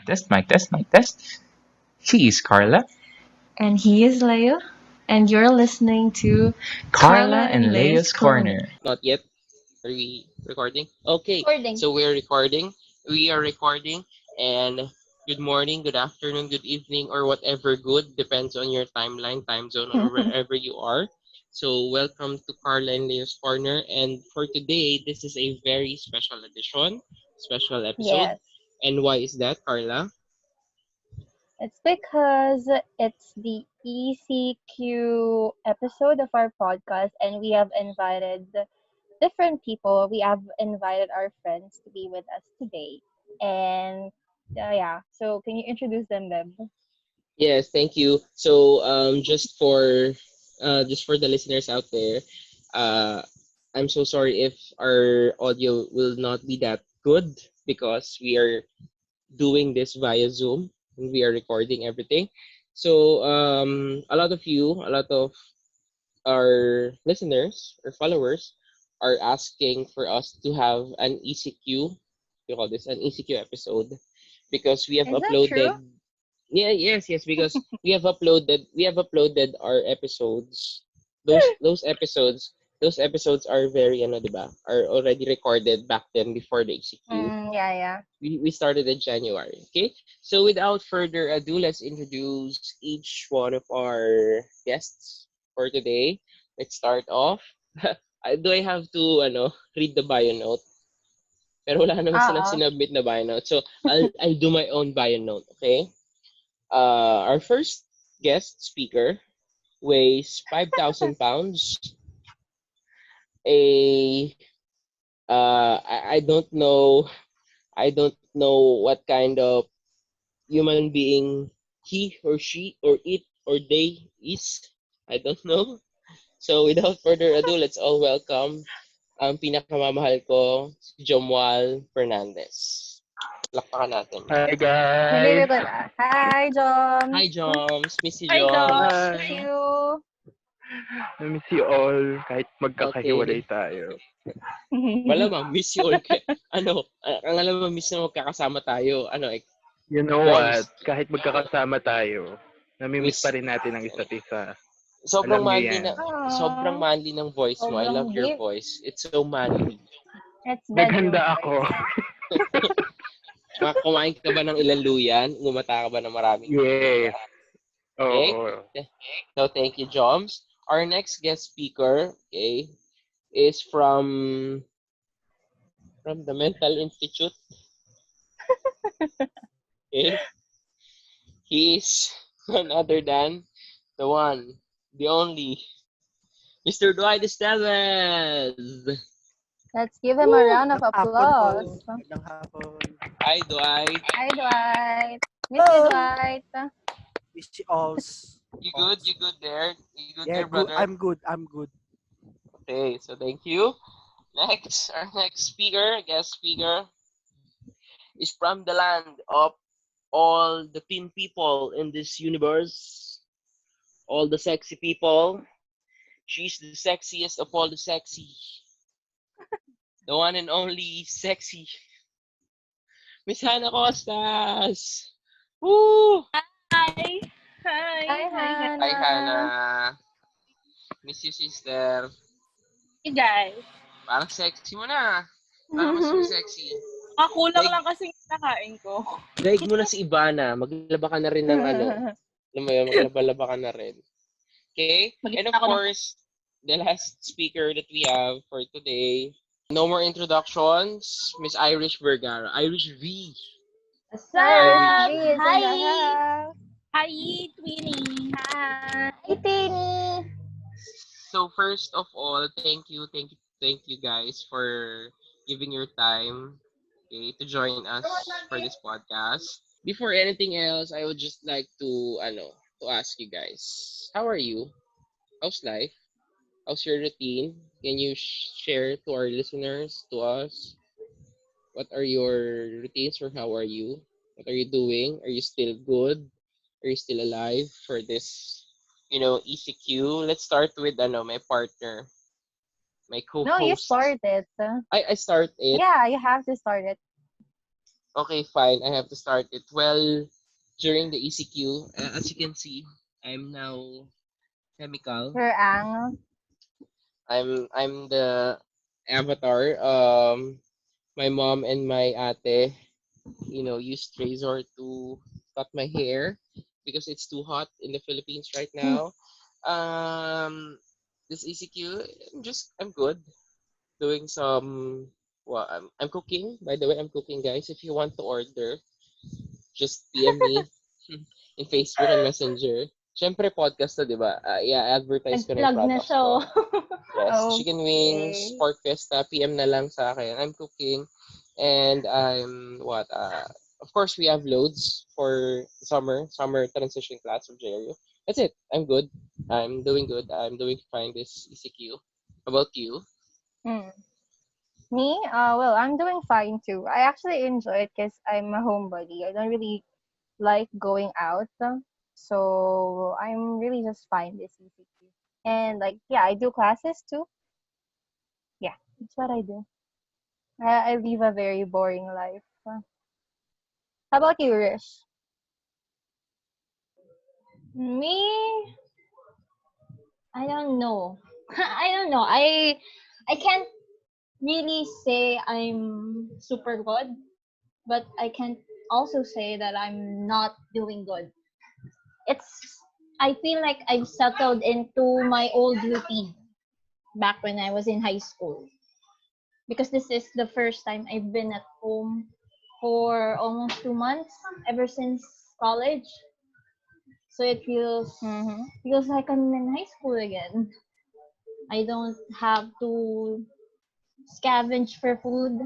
Mic test, mic test, mic test. She's Carla. And he is Leo, and you're listening to Carla Carla and and Leo's Leo's Corner. Corner. Not yet. Are we recording? Okay, Recording. so we're recording. We are recording. And good morning, good afternoon, good evening, or whatever good depends on your timeline, time zone, or wherever you are. So welcome to Carla and Leo's Corner. And for today, this is a very special edition, special episode. Yes. And why is that, Carla? It's because it's the ECQ episode of our podcast, and we have invited different people. We have invited our friends to be with us today. And yeah, so can you introduce them, Deb? Yes, thank you. So, just for the listeners out there, uh, I'm so sorry if our audio will not be that good because we are doing this via Zoom and we are recording everything. So, a lot of our listeners or followers are asking for us to have an ECQ. We call this an ECQ episode because we have Is that true? uploaded. Yeah, yes, because we have uploaded our episodes. Those episodes are very diba? Are already recorded back then before the ECQ. Yeah, yeah. We started in January. Okay? So without further ado, let's introduce each one of our guests for today. Let's start off. Do I have to read the bio note? Pero wala naman silang Uh-uh. sinubmit na bio note. So I'll do my own bio note, okay? Our first guest speaker weighs 5,000 pounds. A I don't know. I don't know what kind of human being he or she or it or they is. I don't know. So without further ado, let's all welcome ang pinakamamahal ko, si Jomwal Fernandez. Lakpakan natin. Hi Hindi guys! ko pala. Hi, Joms. Hi, Joms. Miss you, Hi, Joms. Joms. Miss Hi! you. Na-miss you all kahit magkakahiwalay Okay. tayo. Malamang, miss you all. Ang alam mo, miss na magkakasama tayo. You know what? Joms, Kahit magkakasama tayo, namimiss pa miss. rin natin ang isa't isa. Sobrang Alam nyo manly yan. na, sobrang Aww. manly ng voice mo. I love Sobrang your deep. voice. It's so manly. It's bedroom Naghanda ako. voice. Kumain ka ba ng ilang luyan? Umata ka ba ng maraming luya? Yes. Okay? Oo. So, thank you, Joms. Our next guest speaker, okay, is from the Mental Institute. Okay? He is none other than the one, the only, Mr. Dwight Esteves. Let's give him a Woo! round of Magandang hapon po. applause. Magandang hapon. Hi, Dwight. Hi, Dwight. Miss you, Dwight. Miss you alls. You good? You good there? You good Yeah, there, good. brother? I'm good. Okay, so thank you. Next, our next speaker, guest speaker, is from the land of all the thin people in this universe, all the sexy people. She's the sexiest of all the sexy, the one and only sexy Miss Hannah Costas. Woo! Hi. Hi, Hi, guys. Hi, Hannah. Hannah. Miss you, sister. You guys. Parang sexy mo na. Parang mas sexy. Makulang Daig, lang kasi yung nakain ko. daig mo na si Ibana. Maglaba ka na rin ng alam mo yun, maglaba-laba ka na rin. Okay? And of Mag-isa ako ng... course, the last speaker that we have for today. No more introductions. Miss Irish Vergara. Irish V. What's Irish up? Sup? V V. is in the Hi. house. Hi, Twinnie. Hi, Tinny. So first of all, thank you guys for giving your time, okay, to join us for this podcast. Before anything else, I would just like to ask you guys, how are you? How's life? How's your routine? Can you share to our listeners, to us, what are your routines or how are you? What are you doing? Are you still good? Are you still alive for this, ECQ? Let's start with my partner, my No, you co-host. start it. I start it. Yeah, you have to start it. Okay, fine. I have to start it. Well, during the ECQ, as you can see, I'm now chemical. Her ang. I'm the avatar. My mom and my ate, used razor to cut my hair because it's too hot in the Philippines right now. Um, this ECQ, I'm good. Doing some, well, I'm cooking. By the way, I'm cooking, guys. If you want to order, just PM me in Facebook and Messenger. Siyempre, podcast to, di ba? Yeah, advertise ko na yung Nag-plug na products siya. ko. Oh. Yes, chicken wings, Okay. pork fiesta, PM na lang sa akin. I'm cooking and of course we have loads for summer transition class of JRU. That's it. I'm good. I'm doing good. I'm doing fine this ECQ. How about you? Hmm. Me? Well, I'm doing fine too. I actually enjoy it because I'm a homebody. I don't really like going out. So I'm really just fine this ECQ. And like, yeah, I do classes too. Yeah, that's what I do. I live a very boring life. How about you, Rish? Me? I don't know. I don't know. I can't really say I'm super good, but I can't also say that I'm not doing good. It's I feel like I've settled into my old routine back when I was in high school because this is the first time I've been at home for almost 2 months ever since college. So it feels like I'm in high school again. I don't have to scavenge for food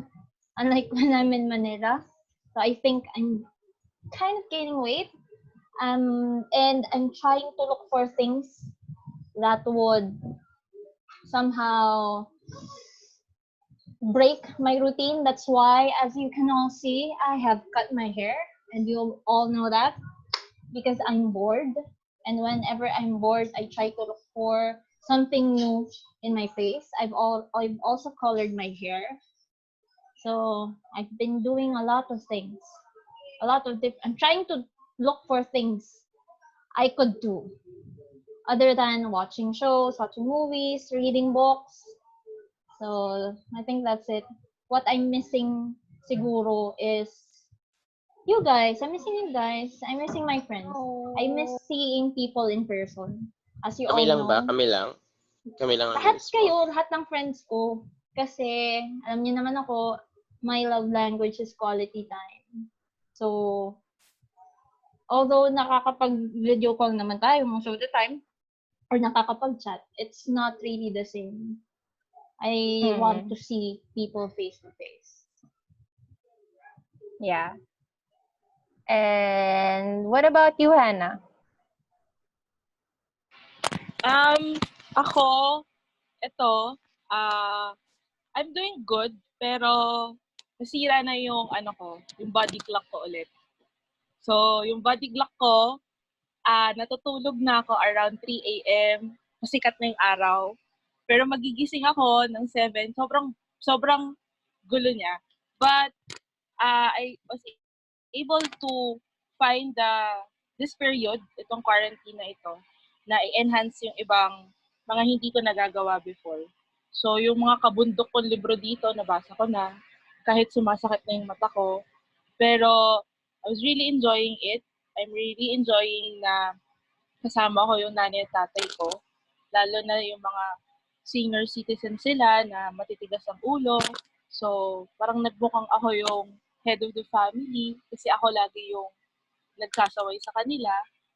unlike when I'm in Manila. So I think I'm kind of gaining weight. And I'm trying to look for things that would somehow break my routine. That's why, as you can all see, I have cut my hair, and you all know that because I'm bored. And whenever I'm bored, I try to look for something new in my face. I've also colored my hair, so I've been doing a lot of things, a lot of different. I'm trying to look for things I could do other than watching shows, watching movies, reading books. So I think that's it. What I'm missing siguro is you guys. I'm missing you guys. I'm missing my friends. I miss seeing people in person. As you Kami all lang ba? know, Kami lang? Kami lang ang lahat miss mo? kayo, lahat ng friends ko. Kasi, alam niyo naman ako, my love language is quality time. So, although nakakapag-video call naman tayo most of the time, or nakakapag-chat, it's not really the same. I want to see people face to face. Yeah. And what about you, Hannah? Ako, ito, I'm doing good, pero nasira na yung yung body clock ko ulit. So, yung body clock ko, natutulog na ako around 3 a.m. Masikat na yung araw. Pero magigising ako ng 7. Sobrang gulo niya. But I was able to find this period, itong quarantine na ito, na i-enhance yung ibang mga hindi ko nagagawa before. So, yung mga kabundok kong libro dito, nabasa ko na, kahit sumasakit na yung mata ko. Pero, I was really enjoying it. I'm really enjoying na kasama ko yung nanay at tatay ko. Lalo na yung mga senior citizen sila na matitigas ang ulo. So, parang nagbukang ako yung head of the family kasi ako lagi yung nagkasaway sa kanila,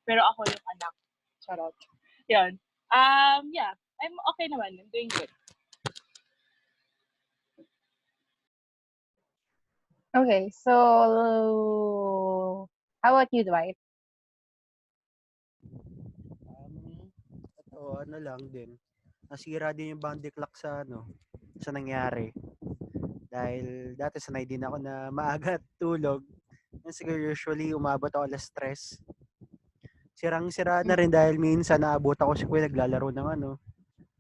pero ako yung anak. Charot. Yun. Yeah. I'm okay naman. I'm doing good. Okay, so how about you, Dwight? Ito, ano lang din. Nasira din yung body clock sa nangyari. Dahil dati sanay din ako na maaga tulog. Yan siguro usually umabot ako alas 3. Sirang-sira na rin dahil minsan naabot ako si Kuya naglalaro ng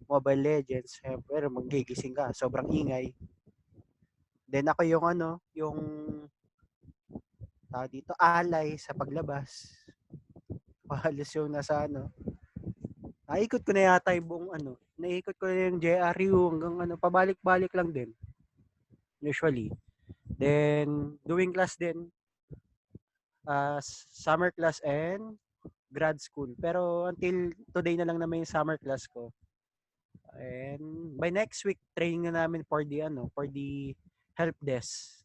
Mobile Legends. Pero magigising ka, sobrang ingay. Then ako yung tawag dito, alay sa paglabas. Halos yung nasa naikot ko na yata yung buong naikot ko na yung JRU hanggang pabalik-balik lang din, usually. Then, doing class din, summer class and grad school. Pero until today na lang naman yung summer class ko. And by next week, training na namin for the help desk.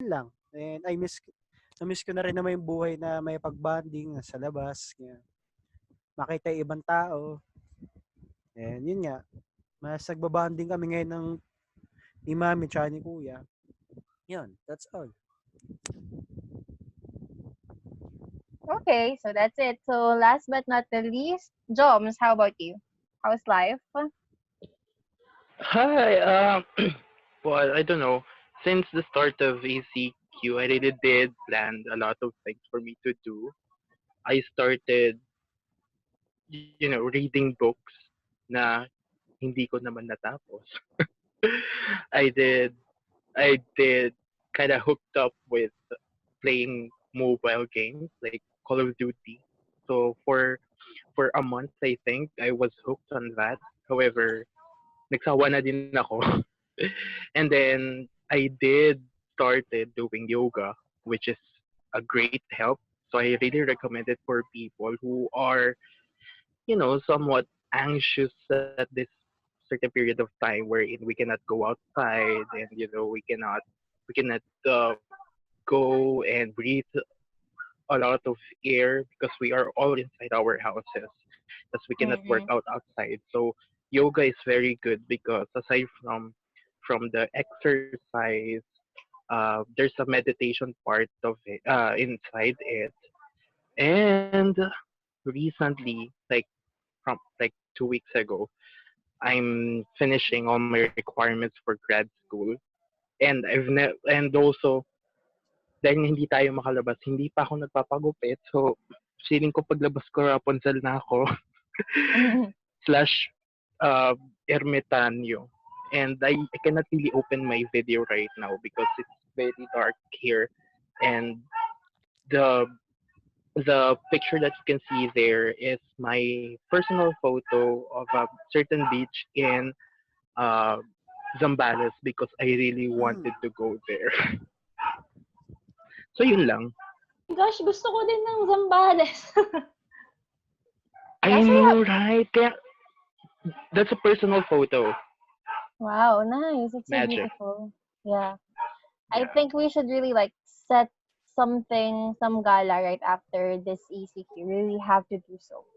Yun lang. And na-miss ko na rin naman yung buhay na may pag-bonding sa labas. Ganyan. Makita yung ibang tao. And yun nga, mas nagbabanding kami ngayon ni mami tsaka ni kuya. Yun, that's all. Okay, so that's it. So last but not the least, Joms, how about you? How's life? Hi. Well, I don't know. Since the start of ECQ, I really did plan a lot of things for me to do. I started, reading books na hindi ko naman natapos. I did, I did kind of hooked up with playing mobile games like Call of Duty. So for a month, I think I was hooked on that. However, nagsawa na din ako. And then I did started doing yoga, which is a great help. So I really recommend it for people who are, somewhat anxious at this certain period of time wherein we cannot go outside and we cannot go and breathe a lot of air because we are all inside our houses as we cannot work Mm-mm. out outside. So yoga is very good because aside from the exercise, there's a meditation part of it inside it. And recently, like 2 weeks ago, I'm finishing all my requirements for grad school, and and also dahil hindi tayo makalabas, hindi pa ako nagpapagupit. So, feeling ko paglabas ko Rapunzel na ako slash uh, ermitanyo. And I cannot really open my video right now because it's very dark here. And the the picture that you can see there is my personal photo of a certain beach in uh, Zambales because I really wanted to go there. So yun lang. Gosh, gusto ko din ng Zambales. I Yeah, so yeah. know, right? Kaya, that's a personal photo. Wow, nice. It's so Magic. beautiful. Yeah. I Yeah. think we should really like set some gala right after this ECQ. Really have to do so.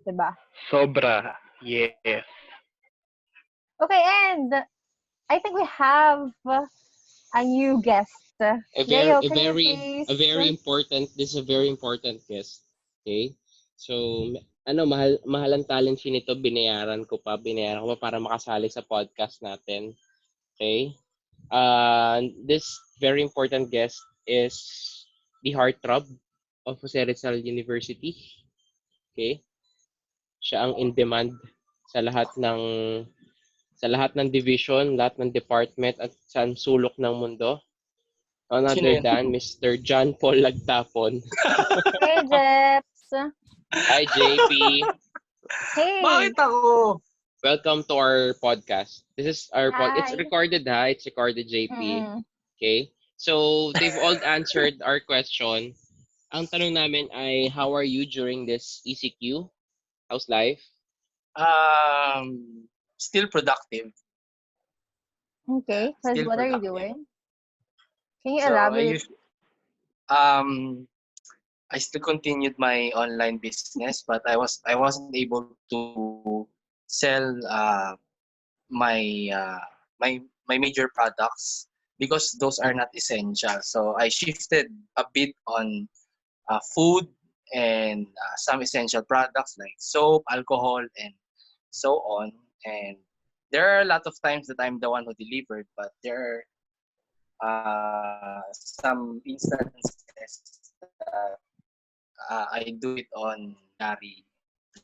Diba? Sobra. Yes. Okay, and I think we have a new guest. A very, Leo, a can you very, please? a very important. This is a very important guest. Okay. So, mahal ang talent fee nito. Binayaran ko pa para makasali sa podcast natin. Okay. This very important guest is the heartthrob of Jose Rizal University. Okay. Siya ang in demand sa lahat ng division, lahat ng department at sa sulok ng mundo. None Sino other yun? than Mr. John Paul Lagtapon. Hey, Jeps. Hi, JP. Hey. Bakit ako? Welcome to our podcast. This is our It's Hi. recorded, ha? It's recorded, JP. Mm-mm. Okay? So, they've all answered our question. Ang tanong namin ay, how are you during this ECQ? How's life? Still productive. Okay, because Still what are you productive. doing? Can you So elaborate? um I still continued my online business, but I wasn't able to sell my my major products because those are not essential. So I shifted a bit on food and some essential products like soap, alcohol, and so on. And there are a lot of times that I'm the one who delivered, but there are some instances that I do it on Gary,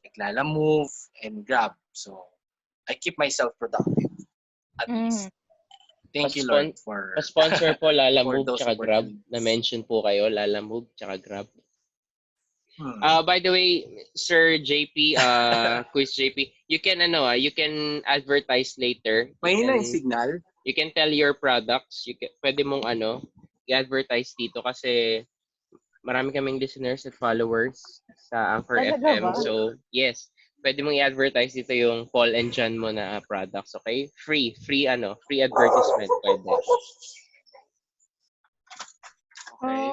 like Lala Move and Grab. So I keep myself productive at Mm. least. Thank you, Lord, Paspon pa-sponsor po for Lalamove those tsaka Grab. opportunities. Na-mention po kayo, Lalamove tsaka Grab. Hmm. By the way, Sir JP, Quiz JP, you can advertise later. Mahina yung signal. You can tell your products. Pwede mong i-advertise dito kasi marami kaming listeners at followers sa Anchor Talaga FM. ba? So, yes, pwede mong i-advertise dito yung Paul and John mo na products, okay? Free advertisement pwede. Okay.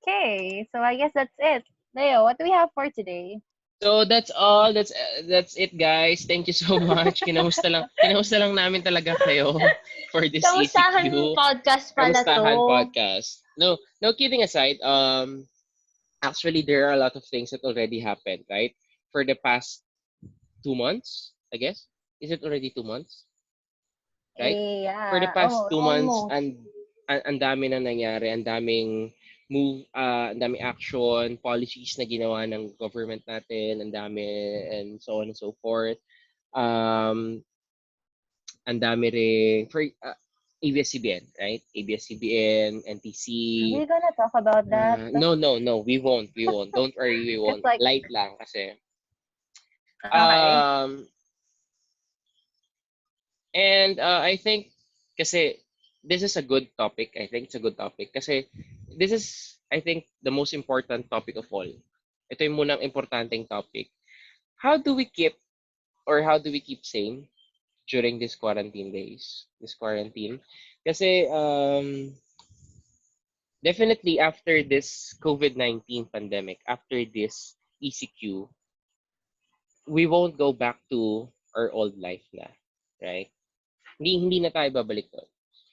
Okay, so I guess that's it. Leo, what do we have for today? So that's all. That's it, guys. Thank you so much. Kinamusta lang namin talaga kayo for this Kamustahan ECQ podcast pala Kamustahan to. podcast. No kidding aside, actually there are a lot of things that already happened, right? For the past 2 months, I guess. Is it already 2 months? Right? For the Yeah, past almost. 2 months, Almost. ang dami na nangyari, ang daming action, policies na ginawa ng government natin, ang dami, and so on and so forth. Um, ang dami rin, for ABS-CBN, right? ABS-CBN, NTC. Are we gonna talk about that? No, we won't. Don't worry, we Cause won't. like, Light lang kasi. okay. Um, And I think kasi this is a good topic. I think it's a good topic kasi this is, I think, the most important topic of all. Ito yung munang importanteng topic. How do we keep how do we keep sane during this quarantine days? This quarantine. Kasi definitely after this COVID-19 pandemic, after this ECQ, we won't go back to our old life na, right? Hindi na tayo babalik doon.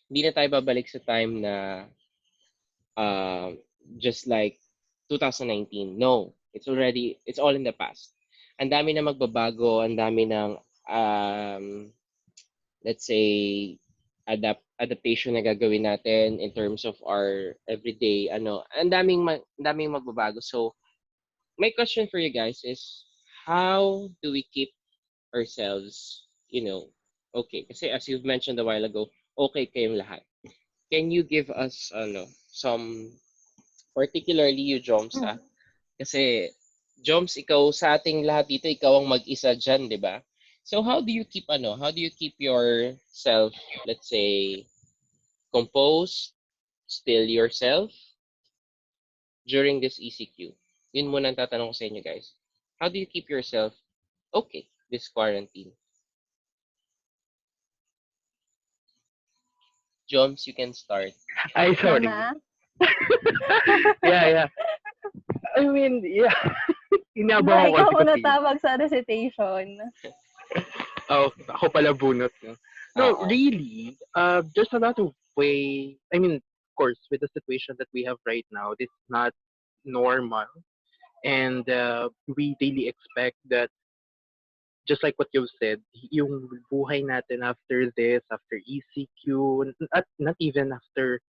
Hindi na tayo babalik sa time na uh, just like 2019. No, it's all in the past. Ang dami na magbabago, ang dami ng um, let's say adaptation na gagawin natin in terms of our everyday ang daming magbabago. So my question for you guys is, how do we keep ourselves, okay? Kasi as you've mentioned a while ago, okay kayong lahat. Can you give us some, particularly you, Joms, Mm. Kasi Joms, ikaw sa ating lahat dito, ikaw ang mag-isa diyan, 'di ba? So how do you keep yourself, let's say, composed, still yourself during this ECQ? Yun muna ang tatanong ko sa inyo, guys. How do you keep yourself okay this quarantine? Joms, you can start. Ay, sorry. Mama? Yeah. I mean, yeah. Ma, Inabaw ikaw ko kasi muna kasi. tawag sa recitation. Oh, ako pala bunot. No? No, Oo. really, there's a lot of way. I mean, of course, with the situation that we have right now, this is not normal. And we really expect that, just like what you said, yung buhay natin after this, after ECQ, not even after,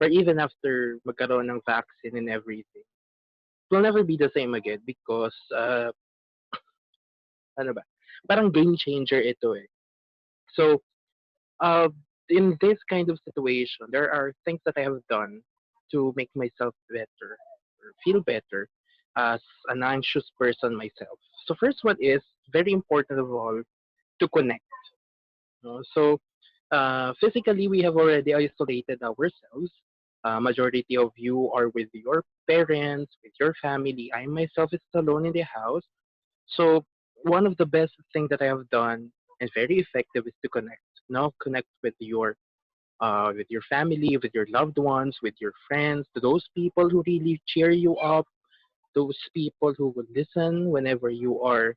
or even after magkaroon ng vaccine and everything, it will never be the same again because, ano ba, parang game changer ito eh. So, uh, in this kind of situation, there are things that I have done to make myself better, or feel better as an anxious person myself. So, first one is very important of all, to connect. No? So, physically, we have already isolated ourselves. Majority of you are with your parents, with your family. I myself is alone in the house. So one of the best things that I have done and very effective is to connect. Now connect with your family, with your loved ones, with your friends, to those people who really cheer you up, those people who will listen whenever you are,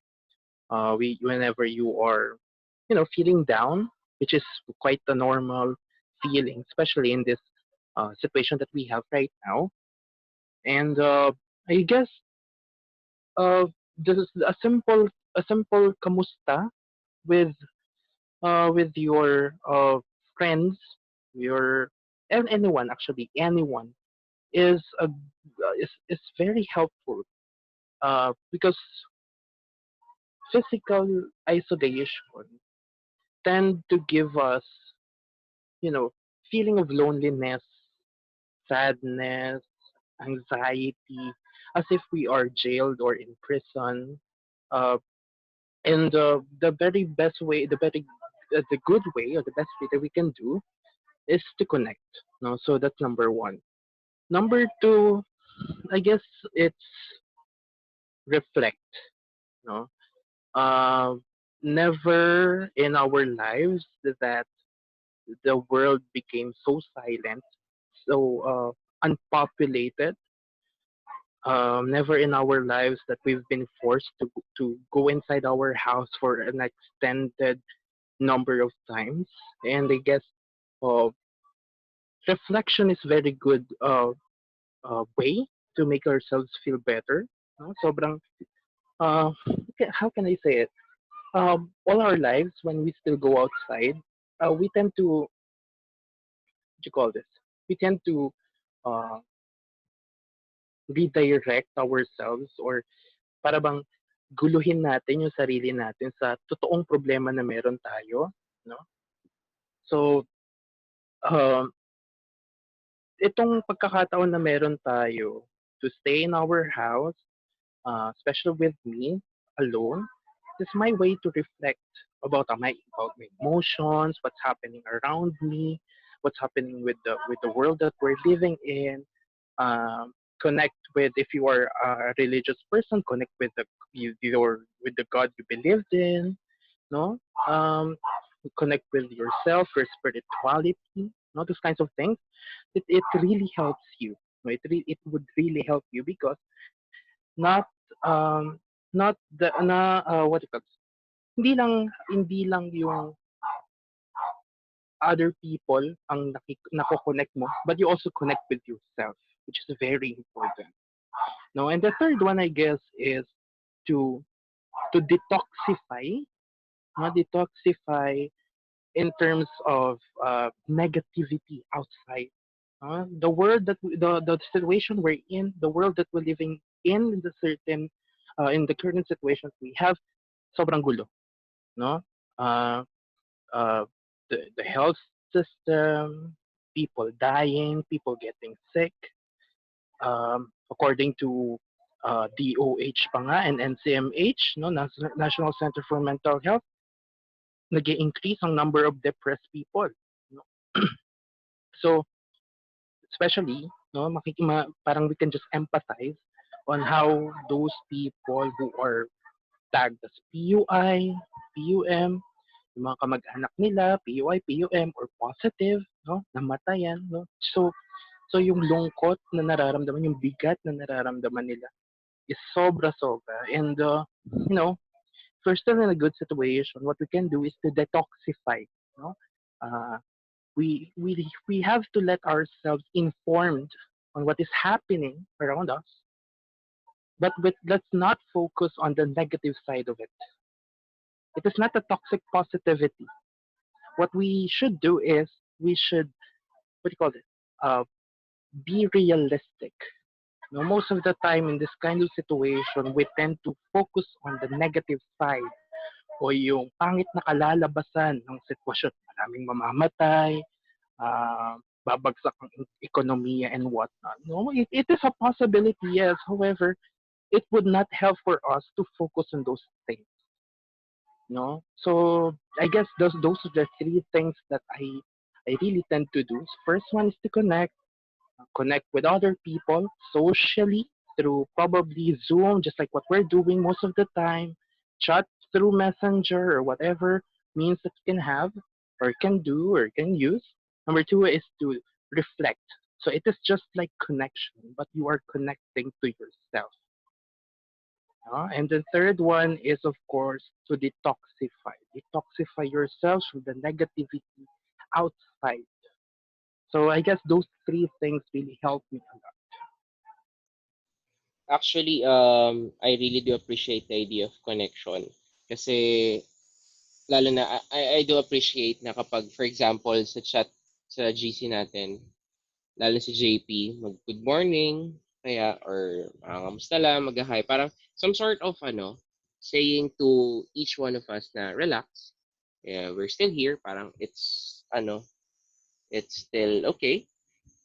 feeling down, which is quite a normal feeling, especially in this situation that we have right now. And I guess uh, this is a simple kamusta with with your friends, your and anyone, actually anyone, is very helpful because physical isolation tend to give us, you know, feeling of loneliness, sadness, anxiety, as if we are jailed or in prison. Uh, and the very best way, the good way or the best way that we can do is to connect. No, so that's number one. Number two, I guess it's reflect. No, uh, never in our lives that the world became so silent, so unpopulated. Never in our lives that we've been forced to go inside our house for an extended number of times. And I guess uh, reflection is very good way to make ourselves feel better. No? Sobrang, how can I say it? All our lives, when we still go outside, we tend to, what do you call this? We tend to uh, redirect ourselves or para bang guluhin natin yung sarili natin sa totoong problema na meron tayo, no? So, um, itong pagkakataon na meron tayo to stay in our house, especially with me alone, it's my way to reflect about my emotions, what's happening around me, what's happening with the world that we're living in. Connect with, if you are a religious person, connect with with the God you believed in, no? Connect with yourself, your spirituality, no? Those kinds of things. It really helps you. No? It would really help you because not um not the na what do you call this? Hindi lang yung other people ang nako-connect mo, but you also connect with yourself, which is very important. No, and the third one I guess is to to detoxify, detoxify in terms of negativity outside. The world the situation we're in, the world that we're living in in the current situations we have, sobrang gulo, no? Uh, uh, the health system, people dying, people getting sick, according to DOH pa nga and NCMH, no, National Center for Mental Health, nag-increase ang number of depressed people. No? So, especially, no, parang we can just empathize on how those people who are tagged as PUI, PUM, yung mga kamag-anak nila, PUI, PUM, or positive, no, namatayan, no. So yung lungkot na nararamdaman, yung bigat na nararamdaman nila is sobra-sobra. And, you know, if we're still in a good situation, what we can do is to detoxify, no? Uh, we have to let ourselves informed on what is happening around us, but let's not focus on the negative side of it. It is not a toxic positivity. What we should do is we should, what do you call it? Uh, be realistic. Now, most of the time in this kind of situation, we tend to focus on the negative side o yung pangit na kalalabasan ng sitwasyon. Maraming mamamatay, babagsak ang ekonomiya and whatnot. No, it is a possibility, yes. However, it would not help for us to focus on those things. No, so I guess those are the three things that I really tend to do. First one is to connect with other people socially through probably Zoom, just like what we're doing most of the time, chat through Messenger or whatever means that you can have or can do or can use. Number two is to reflect. So it is just like connection, but you are connecting to yourself. And the third one is, of course, to detoxify. Detoxify yourself from the negativity outside. So I guess those three things really help me a lot. Actually, I really do appreciate the idea of connection. Kasi, lalo na, I do appreciate na kapag, for example, sa chat, sa GC natin, lalo si JP, mag-good morning, kaya, or kamusta lang, mag-hi. Parang, some sort of, saying to each one of us na, relax, yeah, we're still here. Parang, it's, it's still okay.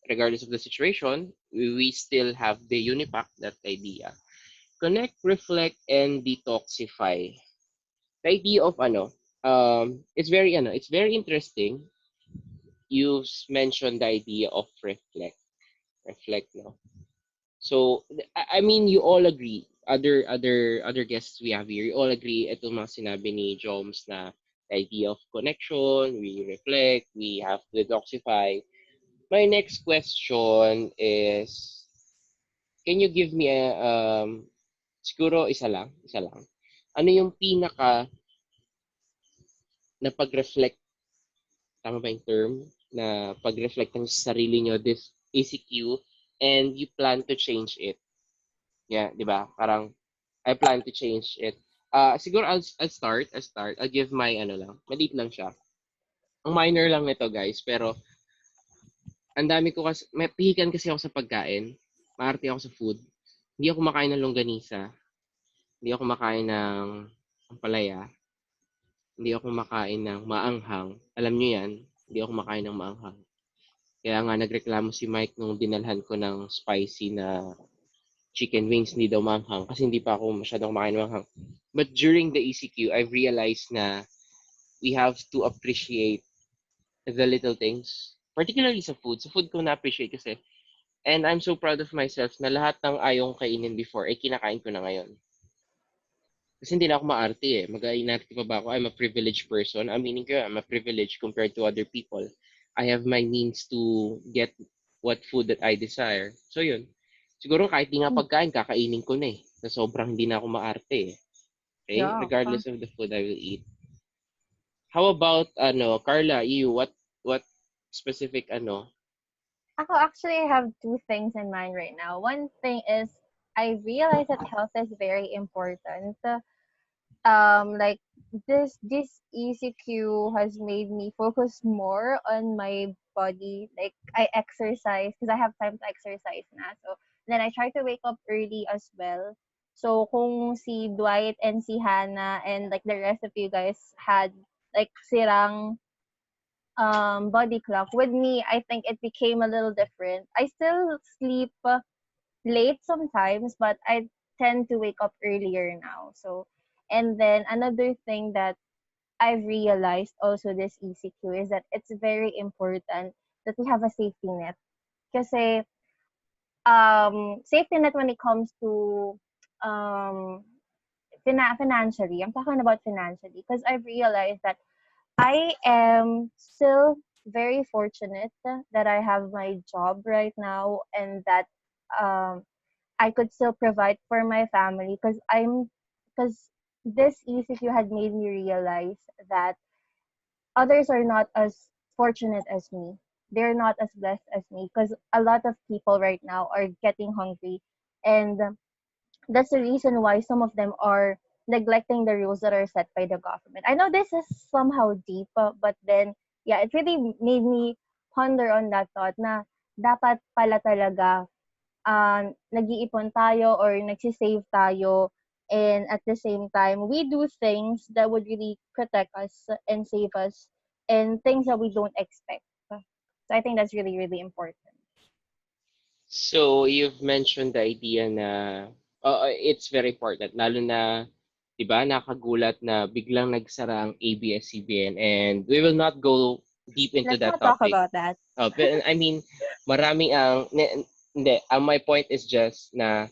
Regardless of the situation, we still have the unipack, that idea. Connect, reflect, and detoxify. The idea of it's very interesting. You mentioned the idea of reflect, no? So, I mean, you all agree, other guests we have here, you all agree itong mga sinabi ni Joms na the idea of connection, we reflect, we have to detoxify. My next question is, can you give me siguro isa lang. Ano yung pinaka na pag-reflect, tama ba yung term, na pag-reflect ng sarili nyo this ECQ and you plan to change it? Yeah, di ba? Parang, I plan to change it. Siguro I'll start. I'll give my maliit lang siya. Ang minor lang nito, guys, pero ang dami ko kasi, may pihikan kasi ako sa pagkain. Maarte ako sa food. Hindi ako kumakain ng longganisa. Hindi ako kumakain ng ampalaya. Hindi ako kumakain ng maanghang. Alam niyo yan, hindi ako kumakain ng maanghang. Kaya nga nagreklamo si Mike nung dinalhan ko ng spicy na chicken wings, hindi daw maanghang kasi hindi pa ako masyadong kumakain ng maanghang. But during the ECQ, I've realized na we have to appreciate the little things. Particularly sa food. Sa food ko na-appreciate kasi. And I'm so proud of myself na lahat ng ayong kainin before ay kinakain ko na ngayon. Kasi hindi na ako maarte eh. Mag-inarte pa ba ako? I'm a privileged person. Aminin ko, I'm a privileged compared to other people. I have my means to get what food that I desire. So yun. Siguro kahit di nga pagkain, kakainin ko na eh. Na sobrang hindi na ako maarte eh. Okay? Yeah. Regardless of the food I will eat. How about, Carla, you, what specific, Ako actually have two things in mind right now. One thing is I realize that health is very important. Like this ECQ has made me focus more on my body. Like I exercise because I have time to exercise na. So then I try to wake up early as well. So kung si Dwight and si Hannah and like the rest of you guys had like sirang body clock, with me I think it became a little different. I still sleep late sometimes, but I tend to wake up earlier now. So, and then another thing that I've realized also this ECQ is that it's very important that we have a safety net. Kasi safety net when it comes to um financially. I'm talking about financially because I've realized that I am still very fortunate that I have my job right now and that um I could still provide for my family because this ECQ had made me realize that others are not as fortunate as me. They're not as blessed as me because a lot of people right now are getting hungry, and that's the reason why some of them are neglecting the rules that are set by the government. I know this is somehow deep, but then yeah, it really made me ponder on that thought na dapat pala talaga nag-iipon tayo or nagsisave tayo, and at the same time we do things that would really protect us and save us and things that we don't expect. So I think that's really really important. so you've mentioned the idea na it's very important, lalo na, di ba, nakagulat na biglang nagsara ang ABS-CBN and we will not go deep into Let's that not talk topic. about that. But I mean, maraming hindi, my point is just na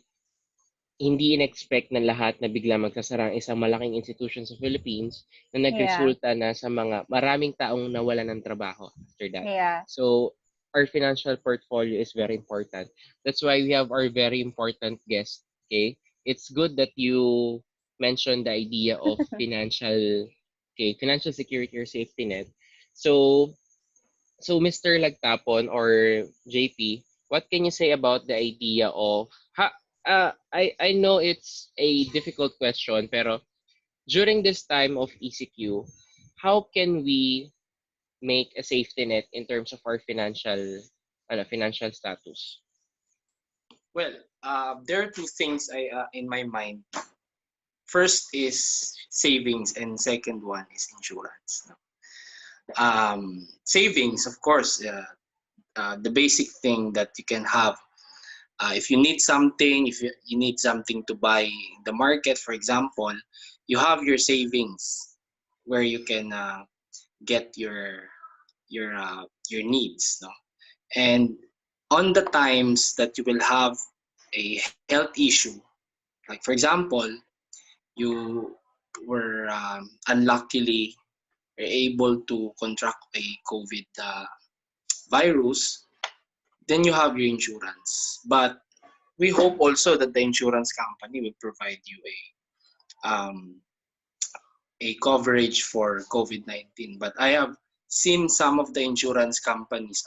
hindi in-expect ng lahat na bigla magsasara ang isang malaking institution sa Philippines na Yeah. nagresulta na sa maraming taong nawalan ng trabaho after that. Yeah. So, our financial portfolio is very important. That's why we have our very important guest, okay? It's good that you mentioned the idea of financial security or safety net. So, Mr. Lagtapon or JP, what can you say about the idea of I know it's a difficult question, pero during this time of ECQ, how can we make a safety net in terms of our financial status? Well, there are two things in my mind. First is savings, and second one is insurance. No? Savings, of course, the basic thing that you can have. If you need something, if you need something to buy in the market, for example, you have your savings where you can get your needs, no? And on the times that you will have a health issue, like for example, you were unluckily able to contract a COVID virus, then you have your insurance. But we hope also that the insurance company will provide you a coverage for COVID-19. But I have seen some of the insurance companies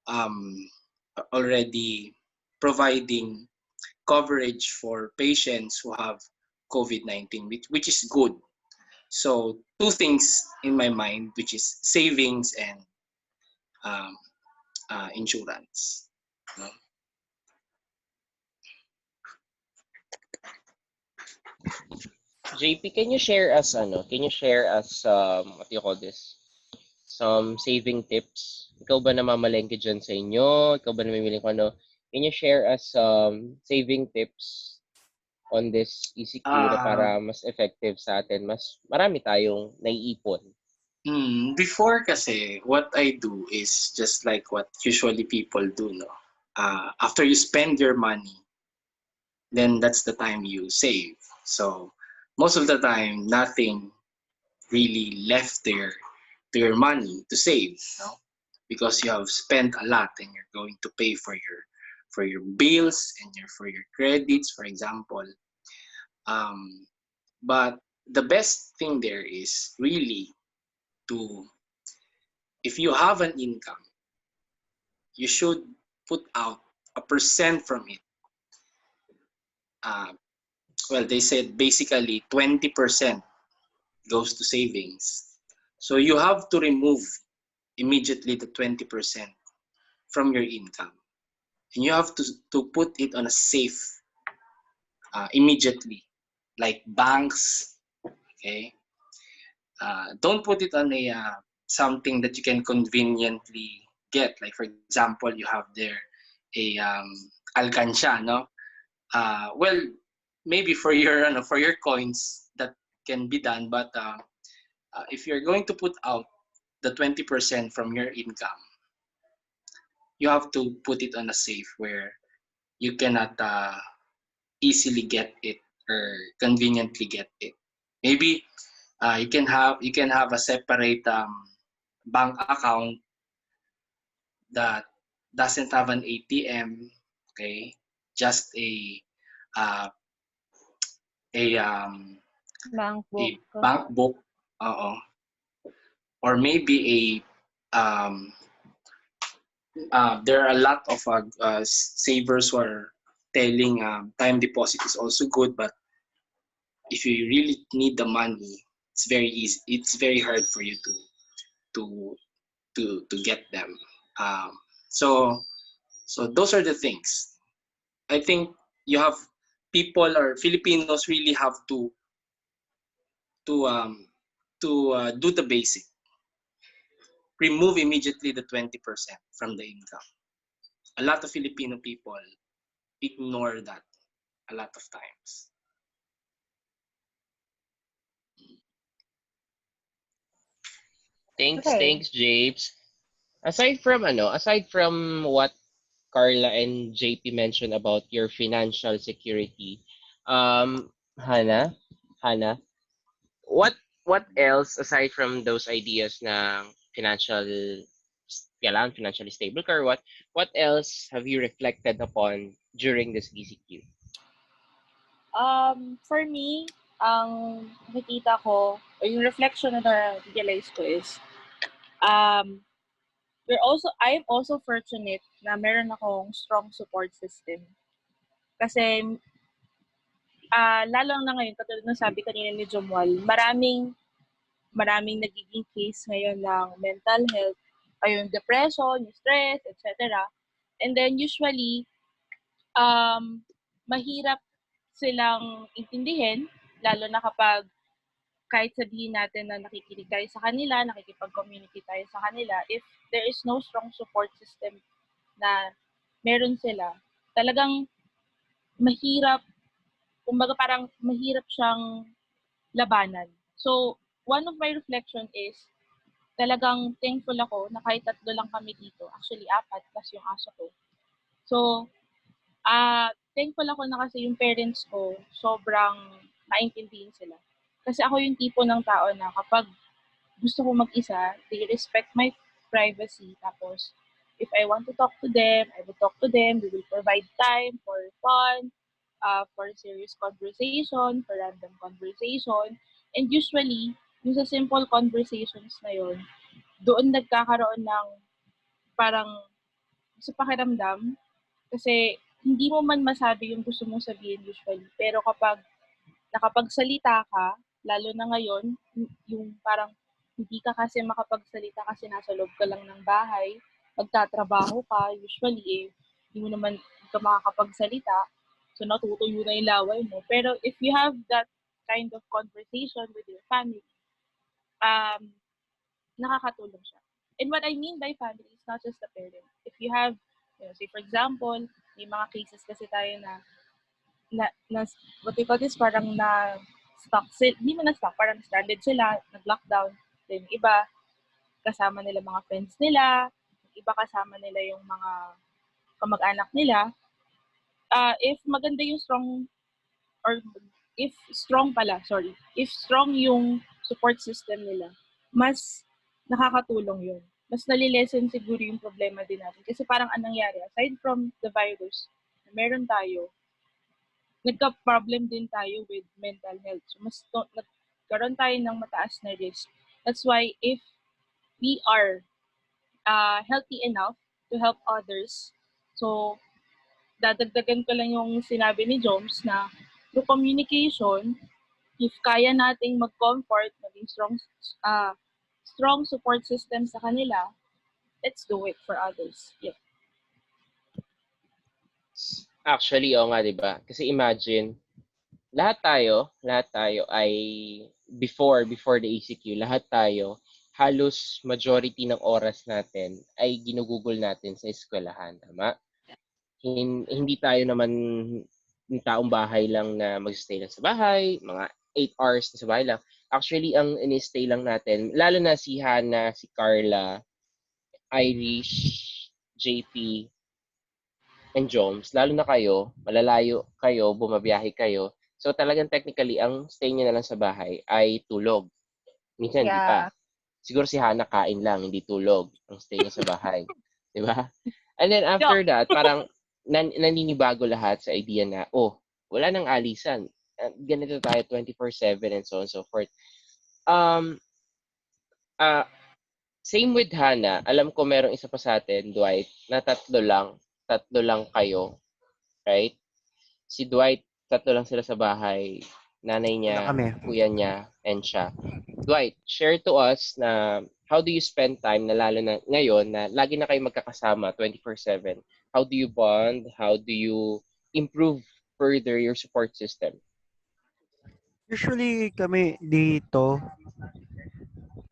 are already providing coverage for patients who have COVID-19, which is good. So two things in my mind, which is savings and um, insurance. No? JP, can you share us what do you call this? Some saving tips. Ikaw ba namamalengke dyan sa inyo? Ikaw ba namimili ko ano? Can you share us some saving tips on this ECQ na Uh, para mas effective sa atin, mas marami tayong naiipon? Before kasi, what I do is just like what usually people do, no? After you spend your money, then that's the time you save. So most of the time, nothing really left there to your money to save, no? Because you have spent a lot and you're going to pay for your bills and for your credits, for example. Um, but the best thing there is really to, if you have an income, you should put out a percent from it. Uh, well, they said basically 20% goes to savings. So you have to remove immediately the 20% from your income. And you have to put it on a safe immediately, like banks, okay? Don't put it on a something that you can conveniently get. Like for example, you have there a alcansya, no? Well, maybe for your for your coins that can be done, but if you're going to put out the 20% from your income, you have to put it on a safe where you cannot easily get it or conveniently get it. Maybe you can have a separate bank account that doesn't have an ATM, okay? Just uh, a Bank a book. bank book, uh, or maybe there are a lot of savers who are telling time deposit is also good, but if you really need the money, it's very easy. It's very hard for you to to get them. Um, so so those are the things. I think you have people or Filipinos really have to um, to do the basic. Remove immediately the 20% from the income. A lot of Filipino people ignore that a lot of times. Okay. Thanks, Japes. Aside from what Carla and JP mentioned about your financial security, Hannah, Hannah, what what else aside from those ideas na kailangan financially stable ka or what else have you reflected upon during this ECQ? For me, ang nakikita ko, o yung reflection na na-realize ko is, um, I am also fortunate na meron akong strong support system. Kasi, lalo na ngayon, katulad ng sabi kanina ni Jomwal, maraming nagiging case ngayon ng mental health, ay yung depression, yung stress, etc. And then usually, mahirap silang intindihin, lalo na kapag kahit sabihin natin na nakikinig tayo sa kanila, nakikipag-communicate tayo sa kanila, if there is no strong support system na meron sila, talagang mahirap, kumbaga parang mahirap siyang labanan. So, one of my reflection is, talagang thankful ako na kahit 3 lang kami dito. Actually, 4 plus yung aso ko. So, thankful ako na kasi yung parents ko, sobrang maintindihin sila. Kasi ako yung tipo ng tao na kapag gusto ko mag-isa, they respect my privacy. Tapos, if I want to talk to them, I will talk to them. We will provide time for fun, for serious conversation, for random conversation. And usually, yung sa simple conversations na yun, doon nagkakaroon ng parang sa pakiramdam. Kasi hindi mo man masabi yung gusto mong sabihin usually. Pero kapag nakapagsalita ka, lalo na ngayon, yung parang hindi ka kasi makapagsalita kasi nasa loob ka lang ng bahay, magtatrabaho ka, usually hindi mo naman ka makakapagsalita, so natutuyo na yung laway mo. Pero if you have that kind of conversation with your family, nakakatulong siya. And what I mean by family is not just the parent. If you have, say for example, may mga cases kasi tayo na what we call this, parang na stuck sila, hindi mo na stuck, parang stranded sila, nag-lockdown. Then iba, kasama nila mga friends nila, iba kasama nila yung mga kamag-anak nila. If maganda yung strong, or if strong yung support system nila, mas nakakatulong yun. Mas nalilesen siguro yung problema din natin. Kasi parang anong nangyari, aside from the virus, meron tayo, nagka-problem din tayo with mental health. So, nagkaroon tayo ng mataas na risk. That's why if we are healthy enough to help others, so dadagdagan ko lang yung sinabi ni Joms na through communication, if kaya nating mag-comfort, maging strong support system sa kanila, let's do it for others. Yeah. Actually, oo nga, 'di ba? Kasi imagine, lahat tayo ay before the ECQ, lahat tayo, halos majority ng oras natin ay ginugugol natin sa eskwelahan, tama? Hindi tayo naman yung taong bahay lang na mag-stay lang sa bahay, mga 8 hours na sa bahay lang. Actually, ang ini-stay lang natin, lalo na si Hannah, si Carla, Irish, JP, and Jones, lalo na kayo, malalayo kayo, bumabiyahe kayo. So talagang technically, ang stay niya na lang sa bahay ay tulog. Minsan hindi pa. Yeah. Siguro si Hannah kain lang, hindi tulog. Ang stay niya sa bahay. Di ba? And then after that, parang naninibago lahat sa idea na, oh, wala nang alisan. Ganito tayo 24/7 and so on and so forth. Um, uh, Same with Hannah. Alam ko merong isa pa sa atin, Dwight, na tatlo lang kayo, right? Si Dwight, tatlo lang sila sa bahay. Nanay Wala niya, kami. kuya niya, and siya. Dwight, share to us na how do you spend time na lalo na ngayon na lagi na kayo magkakasama 24/7? How do you bond? How do you improve further your support system? Usually kami dito,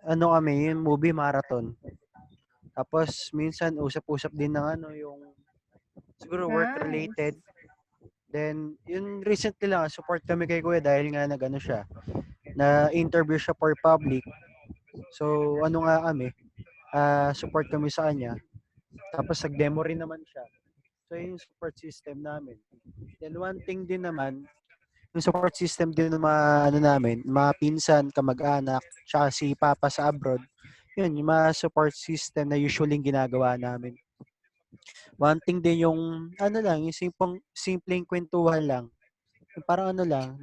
ano kami, yung movie marathon. Tapos minsan usap-usap din ng ano yung siguro work related. Nice. Then yun recently lang support kami kay Kuya dahil nga nag-ano siya, na interview siya for public. So ano nga kami, support kami sa kanya. Tapos nag-demo rin naman siya. So yun yung support system namin. Then one thing din naman, yung support system din ng mga ano namin, mga pinsan, kamag-anak, tsaka si Papa sa abroad. Yun, yung mga support system na usually ginagawa namin. One thing din yung ano lang, yung simpleng kwentuhan lang. Yung parang ano lang,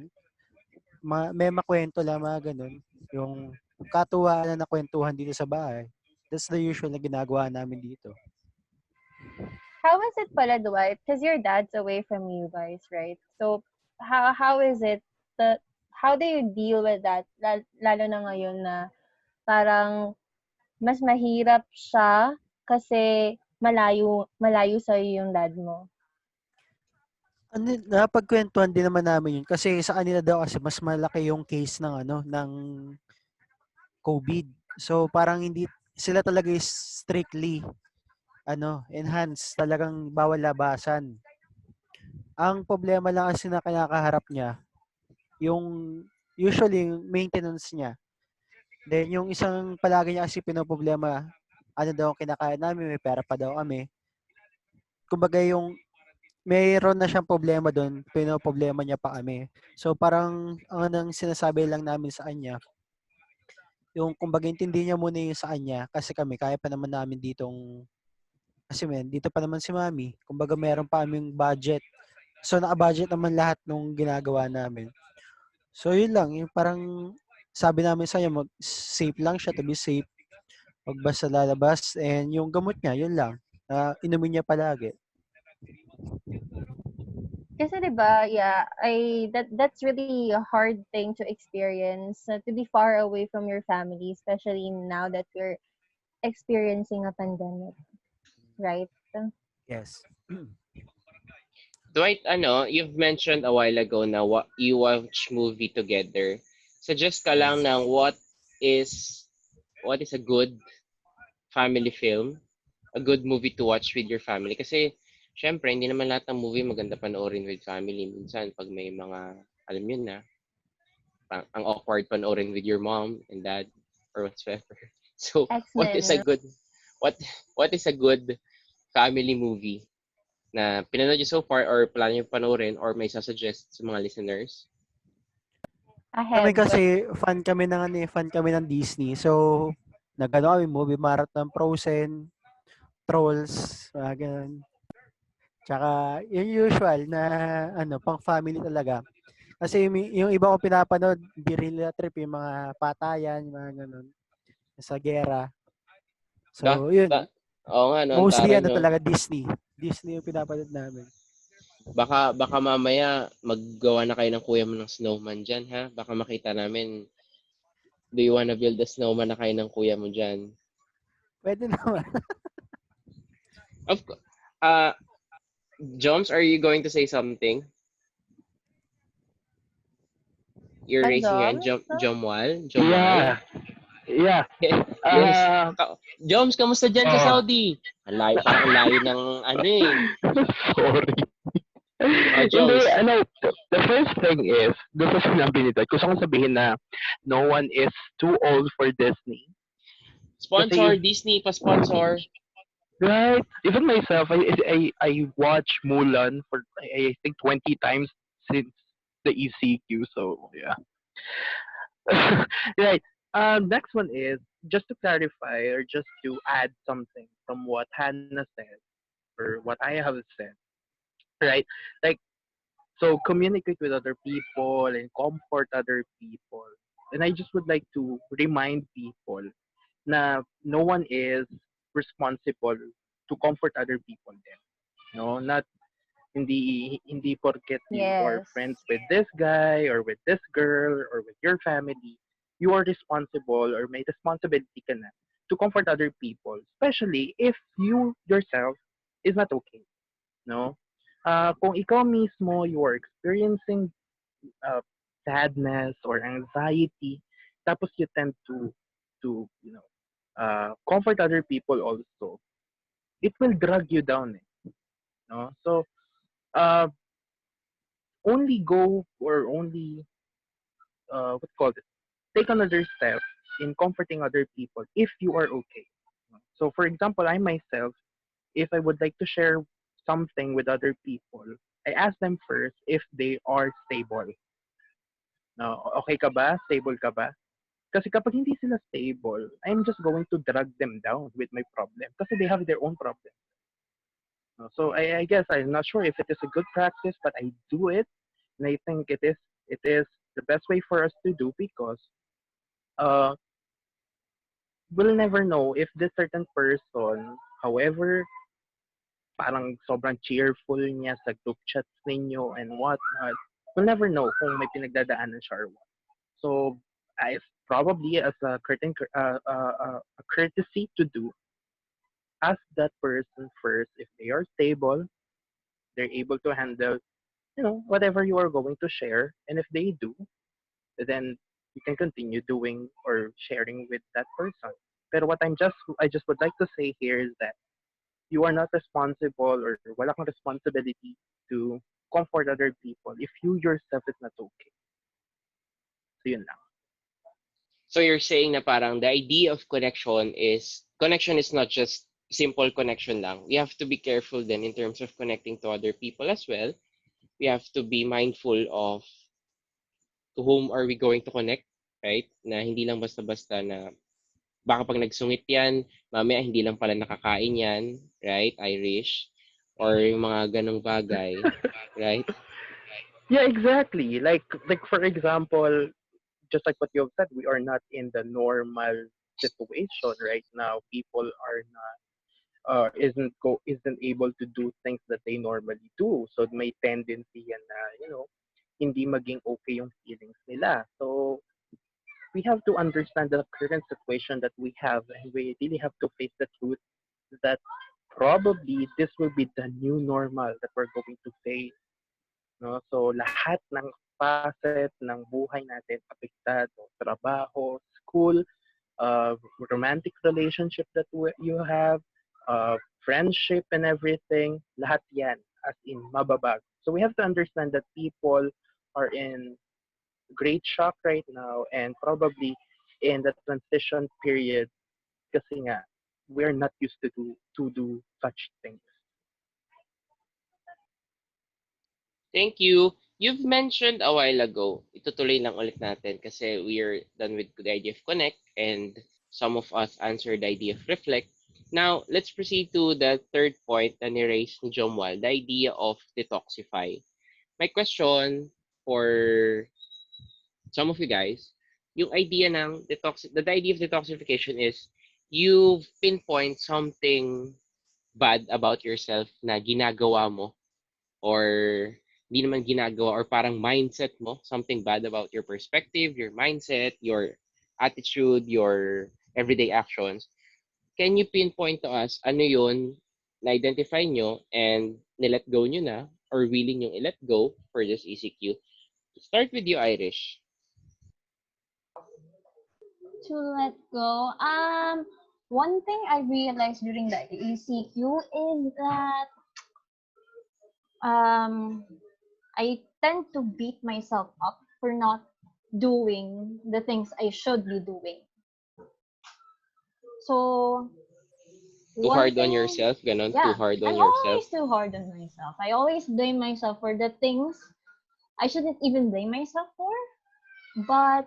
may makwento lang, mga ganun. Yung katuwaan na kwentuhan dito sa bahay. That's the usual na ginagawa namin dito. How is it pala, Dwight? Because your dad's away from you guys, right? So, how is it how do you deal with that? Lalo na ngayon na parang mas mahirap siya kasi malayo sa yung dad mo. Ano, napagkwentuhan din naman namin yun kasi sa kanila daw kasi mas malaki yung case ng ano ng COVID. So parang hindi sila talaga is strictly enhanced, talagang bawal labasan. Ang problema lang kasi na kinakaharap niya, yung usually yung maintenance niya. Then yung isang palagi niya kasi pinoproblema, ano daw ang kinakain namin, may pera pa daw kami. Kumbaga yung mayroon na siyang problema doon, pinoproblema niya pa kami. So parang ang anong sinasabi lang namin sa kanya, yung kumbaga intindi niya muna yung sa kanya kasi kami kaya pa naman namin ditong kasi dito pa naman si Mami. Kumbaga meron pa kaming budget. So naka-budget naman lahat nung ginagawa namin. So yun lang, yung parang sabi namin sa kanya, safe lang siya to be safe. Wag basta lalabas and yung gamot niya, yun lang. Inumin niya palagi. Kasi 'di ba, yeah, that's really a hard thing to experience, to be far away from your family, especially now that we're experiencing a pandemic, right? Yes. Dwight, you've mentioned a while ago na you watch movie together. Suggest ka lang Yes. ng is what is a good family film, a good movie to watch with your family. Kasi, syempre, hindi naman lahat ng movie maganda panoorin with family. Minsan, pag may mga, alam yun na, ang awkward panoorin with your mom and dad or whatsoever. So, what is a X-Men. good, what, what is a good family movie na pinanood niyo so far or plano niyo panoorin or may sasuggest sa mga listeners? I Kami have. kasi fan kami ng Disney. So nagano kami movie marathon Frozen, Trolls, mga ganun. Tsaka yung usual na pang family talaga. Kasi yung iba ko pinapanood, hindi rin nila trip yung mga patayan, yung mga ganun. Sa gera. Da, So, yun. Oo nga, no, ang Mostly taray, no? talaga Disney. Disney yung pinapanood namin. Baka mamaya maggawa na kayo ng kuya mo ng snowman dyan, ha? Baka makita namin, do you wanna build a snowman na kayo ng kuya mo dyan? Pwede naman. Of course. Joms, are you going to say something? You're But raising your hand, Dom, Jomwal? Jomwal? Yeah, yeah. Yes. Uh, Joms, kamusta dyan sa oh, Saudi? Parang ang layo ng ano eh. sorry. Oh, Hindi, Joms. the first thing is, doon sa sinabi ni Dad, gusto kong sabihin na no one is too old for Disney. Kasi, Sponsor, Disney pa-sponsor. right, even myself, I watch Mulan for, I think, 20 times since the ECQ, so, yeah. Right. Next one is, just to clarify or just to add something from what Hannah said or what I have said, right? Like, so communicate with other people and comfort other people. And I just would like to remind people na no one is responsible to comfort other people din. No, not hindi porket you are yes. friends with this guy or with this girl or with your family, you are responsible or may responsibility ka na to comfort other people, especially if you yourself is not okay, no? Kung ikaw mismo you are experiencing uh, sadness or anxiety, tapos you tend to comfort other people also, it will drag you down, no? So, uh, only go or only what called it, take another step in comforting other people if you are okay. So, for example, I myself, if I would like to share something with other people, I ask them first if they are stable. No, okay ka ba? Stable ka ba? Kasi kapag hindi sila stable, I'm just going to drag them down with my problem kasi they have their own problem. No? So I guess I'm not sure if it is a good practice, but I do it, and I think it is the best way for us to do because uh, we'll never know if this certain person, however, parang sobrang cheerful niya sa group chats ninyo and whatnot, we'll never know kung may pinagdadaanan siya or what. So, I probably as a courtesy to do, ask that person first if they are stable, they're able to handle whatever you are going to share. And if they do, then you can continue doing or sharing with that person. But I just would like to say here is that you are not responsible or wala kang responsibility to comfort other people if you yourself is not okay. So yun lang. So you're saying na parang the idea of connection is not just simple connection lang. We have to be careful then in terms of connecting to other people as well. We have to be mindful of to whom are we going to connect, right? Na hindi lang basta-basta na baka pag nagsungit yan, mamaya hindi lang pala nakakain yan, right? Irish. Or yung mga ganong bagay, right? Yeah, exactly. Like for example, just like what you have said, we are not in the normal situation right now. People are not isn't able to do things that they normally do. So may tendency yan na, hindi maging okay yung feelings nila. So we have to understand the current situation that we have, and we really have to face the truth that probably this will be the new normal that we're going to face. No? So lahat ng facet ng buhay natin apektado, trabaho, school, uh, romantic relationship that you have, friendship and everything, lahat yan as in mababag. So we have to understand that people are in great shock right now and probably in the transition period kasi nga we're not used to do such things. Thank you. You've mentioned a while ago, itutuloy lang ulit natin kasi we are done with the idea of connect and some of us answered the idea of reflect. Now, let's proceed to the third point na ni-raise ni Jomwal, the idea of detoxify. My question for some of you guys, yung idea ng the idea of detoxification is you pinpoint something bad about yourself na ginagawa mo or hindi naman ginagawa or parang mindset mo, something bad about your perspective, your mindset, your attitude, your everyday actions. Can you pinpoint to us ano yun na-identify nyo and nilet go nyo na or willing yung i-let go for this ECQ? Start with you, Irish. To let go. One thing I realized during the ECQ is that I tend to beat myself up for not doing the things I should be doing. So Too one hard on thing, yourself, ganon, too yeah, hard on I'm yourself. always too hard on myself. I always blame myself for the things I shouldn't even blame myself for. But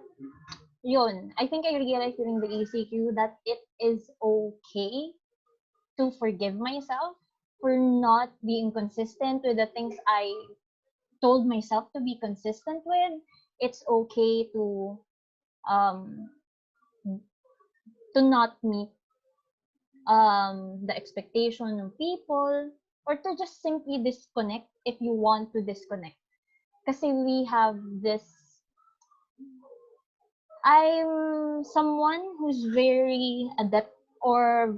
yun, I think I realized during the ECQ that it is okay to forgive myself for not being consistent with the things I told myself to be consistent with. It's okay um to not meet the expectation of people, or to just simply disconnect if you want to disconnect. Kasi we have this, I'm someone who's very adept, or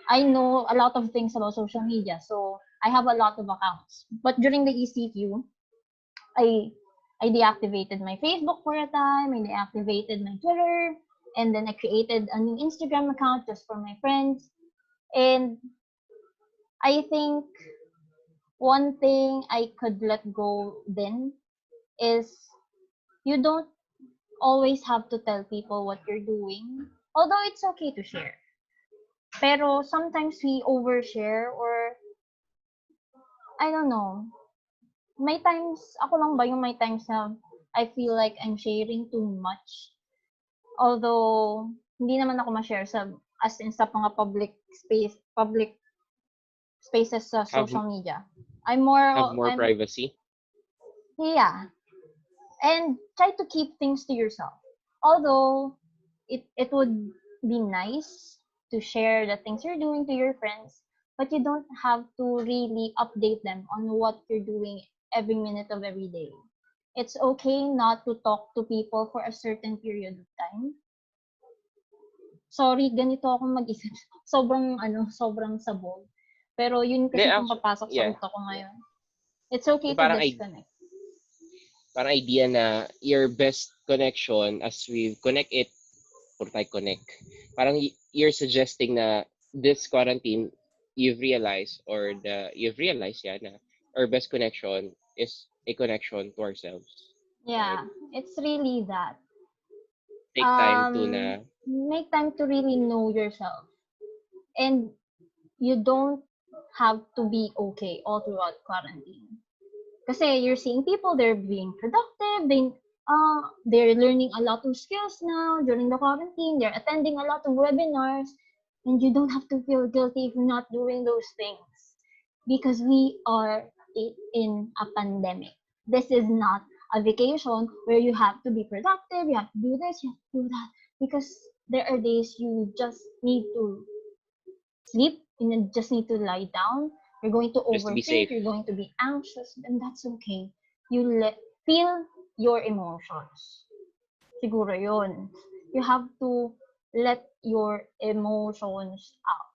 I know a lot of things about social media, so I have a lot of accounts. But during the ECQ, I I deactivated my Facebook for a time, I deactivated my Twitter, and then I created a new Instagram account just for my friends. And I think one thing I could let go then is you don't always have to tell people what you're doing, although it's okay to share. Pero sometimes we overshare, or I don't know. May times, ako lang ba yung may times na I feel like I'm sharing too much. Although, hindi naman ako ma-share as in sa mga public spaces sa Have social media. have more privacy. Yeah. And try to keep things to yourself. Although, it would be nice to share the things you're doing to your friends, but you don't have to really update them on what you're doing every minute of every day. It's okay not to talk to people for a certain period of time. Sorry, ganito ako mag-isip. Sobrang sabog. Pero yun kasi Hindi, pumapasok sa yeah. utak ko ngayon. It's okay Yung to disconnect. parang idea na your best connection as we connect it, or tayo connect. Parang you're suggesting na this quarantine, you've realized yeah, na our best connection is a connection to ourselves. Right? Yeah, it's really that. Take time to na, Make time to really know yourself. And you don't have to be okay all throughout quarantine. Kasi you're seeing people, they're being productive, they're learning a lot of skills now during the quarantine, they're attending a lot of webinars, and you don't have to feel guilty if you're not doing those things. Because we are in a pandemic. This is not a vacation where you have to be productive, you have to do this, you have to do that. Because there are days you just need to sleep, you just need to lie down. You're going to just to be overthink, safe. you're going to be anxious, and that's okay. Feel your emotions. Siguro yun. You have to let your emotions out.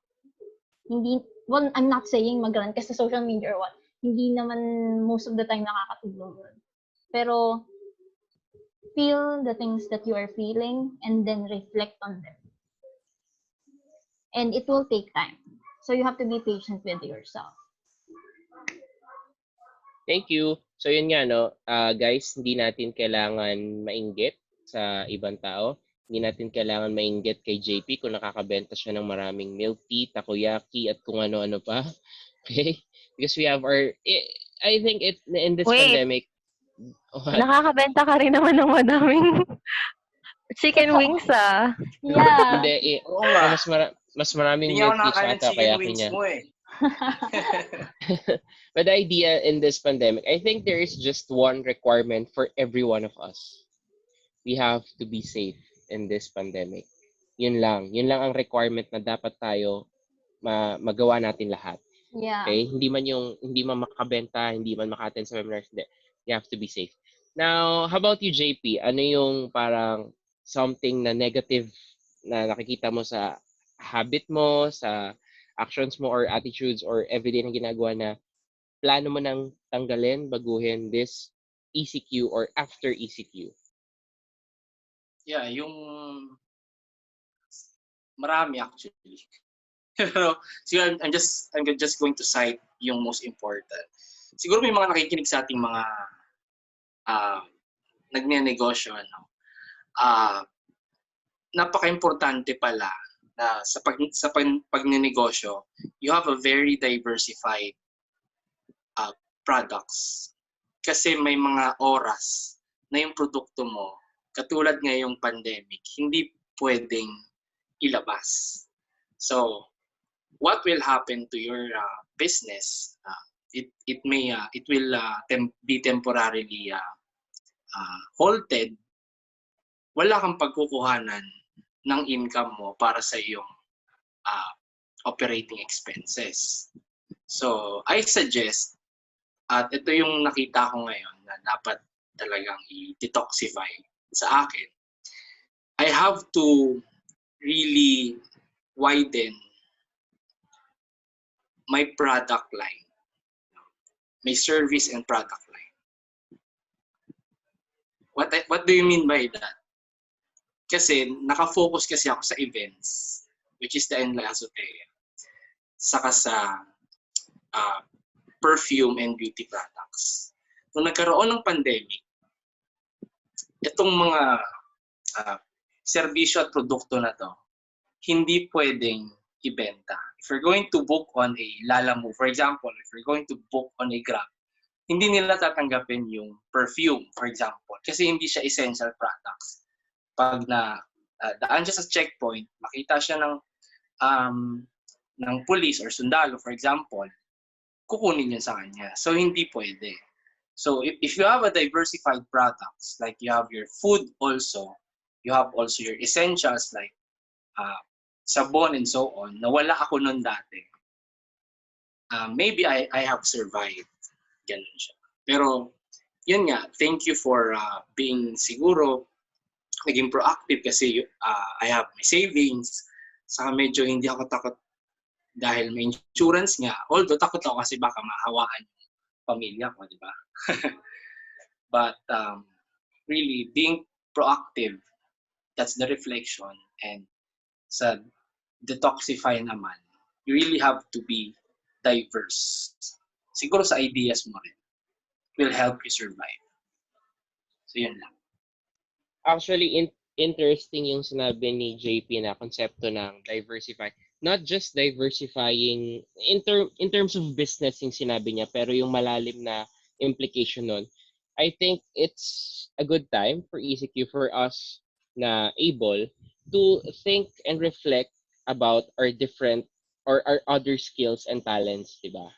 Well, I'm not saying mag-rant ka sa social media or what. Hindi naman most of the time nakakatulong yun. Pero, feel the things that you are feeling and then reflect on them. And it will take time. So you have to be patient with yourself. Thank you. So yun nga no, guys, hindi natin kailangan mainggit sa ibang tao. Hindi natin kailangan mainggit kay JP kung nakakabenta siya ng maraming milk tea, takoyaki, at kung ano-ano pa. Okay? Because we have I think in this Wait, pandemic, what? nakakabenta ka rin naman ng madaming chicken wings ah. Yeah. Hindi, Oo pero nga. mas maraming Hindi nga ako milk tea nakakain ng tsaka chicken takoyaki wings niya. mo eh. But the idea in this pandemic, I think there is just one requirement for every one of us. We have to be safe in this pandemic. Yun lang. Yun lang ang requirement na dapat tayo magawa natin lahat. Yeah. Okay? Hindi man makabenta, hindi man maka-attend sa webinars, hindi. You have to be safe. Now, how about you, JP? Ano yung parang something na negative na nakikita mo sa habit mo, sa actions mo or attitudes or everyday na ginagawa na plano mo nang tanggalin, baguhin this ECQ or after ECQ? Yeah, yung marami actually. Pero siguro I'm just going to cite yung most important. Siguro may mga nakikinig sa ating mga nagnenegosyo, ano. Napaka-importante pala na sa pagnenegosyo, you have a very diversified products. Kasi may mga oras na yung produkto mo, katulad ngayong pandemic, hindi pwedeng ilabas. So, what will happen to your business? It will be temporarily halted. Wala kang pagkukuhanan ng income mo para sa iyong operating expenses. So, I suggest, at ito yung nakita ko ngayon na dapat talagang i-detoxify sa akin, I have to really widen my product line, my service and product line. What do you mean by that? Kasi nakafocus kasi ako sa events, which is the Enla Azotea, saka sa perfume and beauty products. Nung nagkaroon ng pandemic, itong mga serbisyo at produkto na to, hindi pwedeng ibenta. If you're going to book on a Lalamove, for example, if you're going to book on a Grab, hindi nila tatanggapin yung perfume, for example, kasi hindi siya essential products. Pag daan siya sa checkpoint, makita siya ng police or sundalo, for example, kukunin yun sa kanya. So, hindi pwede. So, if you have a diversified products, like you have your food also, you have also your essentials like sabon and so on, na wala ako nun dati, maybe I have survived. Ganun siya. Pero, yun nga, thank you for being siguro naging proactive kasi I have my savings. Saka medyo hindi ako takot dahil may insurance nga. Although takot ako kasi baka mahawaan pamilya ko, di ba? But really, being proactive, that's the reflection. And sa detoxify naman, you really have to be diverse. Siguro sa ideas mo rin will help you survive. So yun lang. Actually, interesting yung sinabi ni JP na konsepto ng diversify. Not just diversifying in terms of business yung sinabi niya, pero yung malalim na implication nun. I think it's a good time for ECQ, for us na able to think and reflect about our different or our other skills and talents, di ba?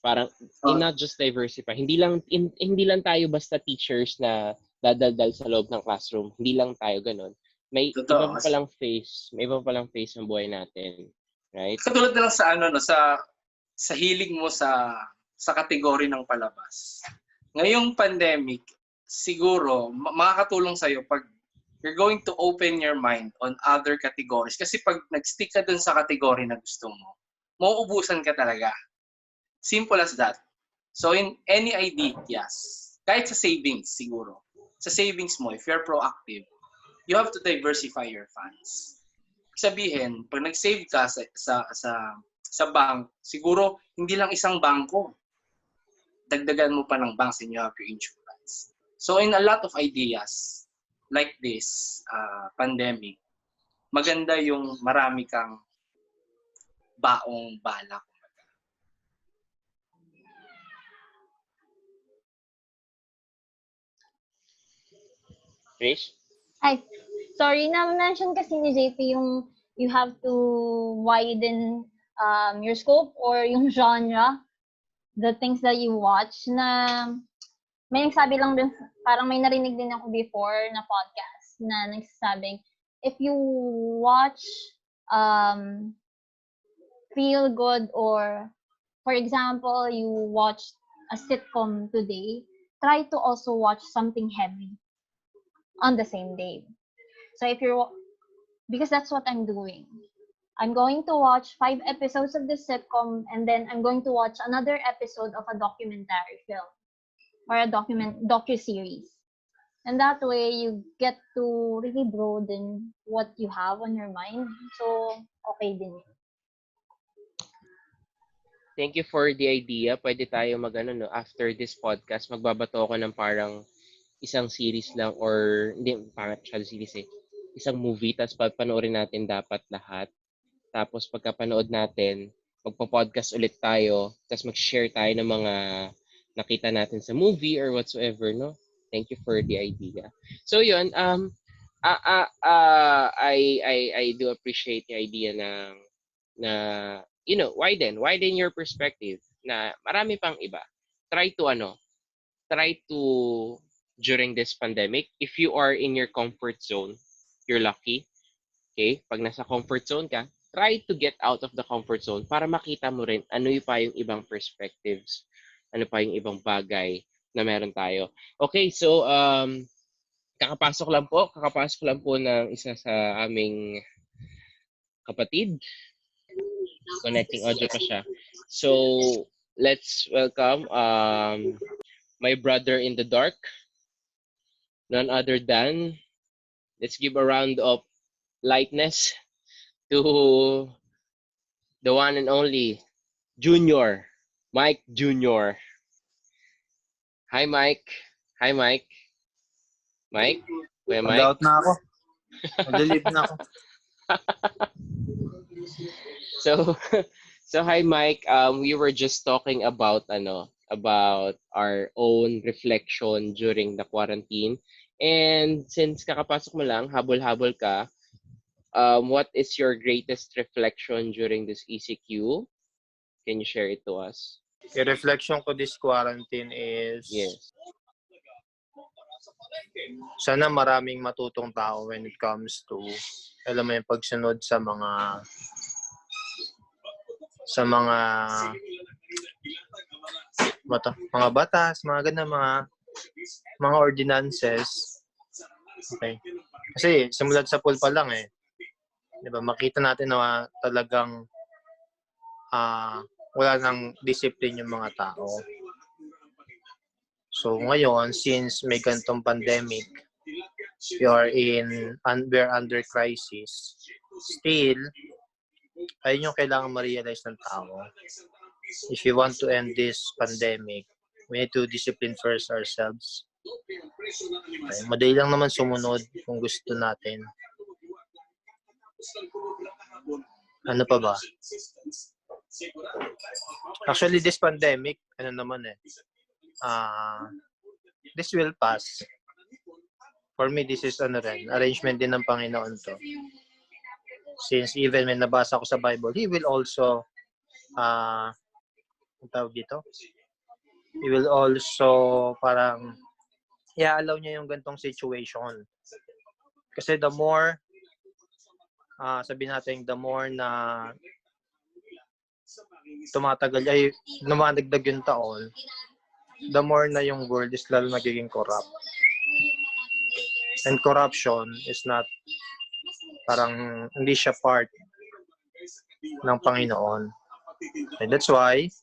Parang not just diversify. Hindi lang tayo basta teachers na dadaldal sa loob ng classroom. Hindi lang tayo ganun. May iba pa palang face ng buhay natin, right? Katulad na lang sa no, sa hilig mo sa kategory ng palabas. Ngayong pandemic, siguro makakatulong sa iyo pag you're going to open your mind on other categories, kasi pag nag-stick ka dun sa category na gusto mo, mauubusan ka talaga. Simple as that. So in any ideas, kahit sa savings siguro, sa savings mo, if you're proactive, you have to diversify your funds. Sabihin, pag nag-save ka sa bank, siguro hindi lang isang bangko. Dagdagan mo pa ng banks and you have your insurance. So in a lot of ideas like this pandemic, maganda yung marami kang baong balak. Trish? Ay, sorry, na-mention kasi ni JP yung you have to widen your scope or yung genre, the things that you watch, na may nagsabi lang din, parang may narinig din ako before na podcast na nagsasabing, if you watch feel good, or for example, you watch a sitcom today, try to also watch something heavy on the same day. So because that's what I'm doing. I'm going to watch 5 episodes of this sitcom, and then I'm going to watch another episode of a documentary film or a docu-series. And that way, you get to really broaden what you have on your mind. So, okay din yun. Thank you for the idea. Pwede tayo after this podcast, magbabato ako ng parang isang series lang, or hindi, pangit siya series eh. Isang movie, tapos panoorin natin dapat lahat. Tapos pagkapanood natin, magpo-podcast ulit tayo, tapos mag-share tayo ng mga nakita natin sa movie or whatsoever, no? Thank you for the idea. So yun, I do appreciate the idea na widen your perspective, na marami pang iba. Try to during this pandemic, if you are in your comfort zone, you're lucky. Okay? Pag nasa comfort zone ka, try to get out of the comfort zone para makita mo rin ano pa yung ibang perspectives, ano pa yung ibang bagay na meron tayo. Okay, so kakapasok lang po ng isa sa aming kapatid. Connecting audio pa siya. So, let's welcome my brother in the dark, none other than, let's give a round of lightness to the one and only Junior, Mike Junior. Hi, Mike. Hi, Mike. Mike? Kuya Mike? Mag-out na ako. Mag-leave na ako. So hi Mike. We were just talking about our own reflection during the quarantine. And since kakapasok mo lang, habol-habol ka, what is your greatest reflection during this ECQ? Can you share it to us? Yung reflection ko this quarantine is sana maraming matutong tao when it comes to yung pagsunod sa mga batas, mga ganun, mga ordinances. Okay. Kasi simulat sa pool pa lang eh. 'Di ba? Makita natin na talagang wala nang discipline yung mga tao. So ngayon, since may ganitong pandemic, we're under crisis, still, ayun yung kailangan ma-realize ng tao. If you want to end this pandemic, we need to discipline first ourselves. Okay. Madali lang naman sumunod kung gusto natin. Ano pa ba? Actually, this pandemic, this will pass. For me, this is arrangement din ng Panginoon to. Since even when nabasa ko sa Bible, He will also, ang tawag dito? He will also parang, i-allow niya yung gantong situation. Kasi the more, sabihin natin, the more na tumatagal, ay lumadagdag yung taon, the more na yung world is lalo nagiging corrupt. And corruption is not, parang hindi siya part ng Panginoon. And that's why,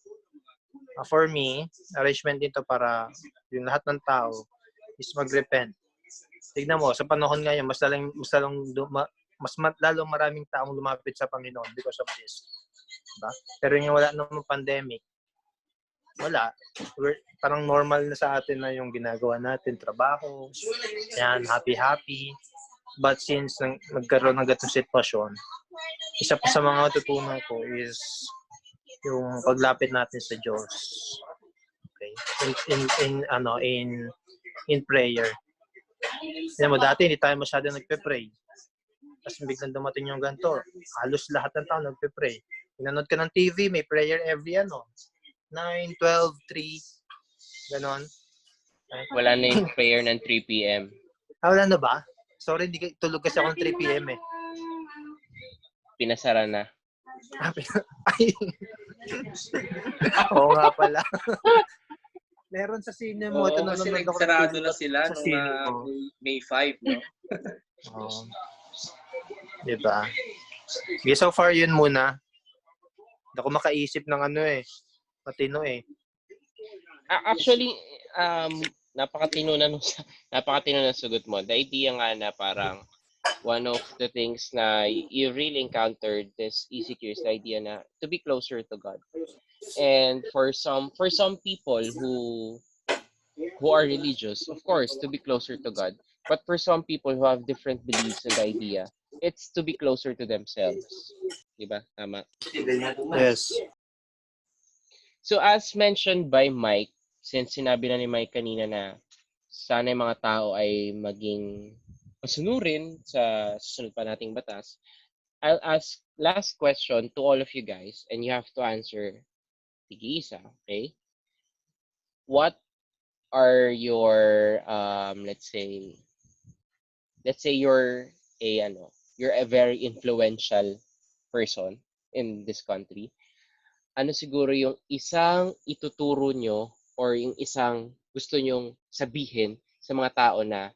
for me, arrangement dito para yung lahat ng tao is mag-repent. Tignan mo, sa panahon ngayon, mas lalong maraming taong lumapit sa Panginoon because of this. Diba? Pero yung wala namang pandemic, wala. Parang normal na sa atin na yung ginagawa natin, trabaho, yan, happy-happy. But since nagkaroon ng gatong sitwasyon, isa pa sa mga matutunan ko is yung paglapit natin sa Diyos. Okay? In prayer. Yan mo, dati hindi tayo masyado nagpe-pray. Tapos biglang dumating yung ganito, halos lahat ng tao nagpe-pray. Pinanood ka ng TV, may prayer every 9, 12, 3, ganon. Wala na yung prayer ng 3 p.m. Wala na ba? Sorry, tulog kasi ako ng 3 p.m. Pinasara na. Ay. Oo nga pala. Meron sa sine mo. Oo, kasi nagsarado na sila nung May 5, no? Oo. Diba? Okay, so far yun muna. Hindi ako makaisip ng matino Actually, napakatino na sagot mo. The idea nga na parang one of the things na you really encountered this ECQ is the idea na to be closer to God. And for some people who are religious, of course, to be closer to God. But for some people who have different beliefs and the idea, it's to be closer to themselves. Diba? Tama. Yes. So as mentioned by Mike, since sinabi na ni Mike kanina na sana yung mga tao ay maging masunurin sa susunod pa nating batas, I'll ask last question to all of you guys and you have to answer tig-isa, okay? What are your let's say you're a very influential person in this country. Ano siguro yung isang ituturo nyo or yung isang gusto nyong sabihin sa mga tao na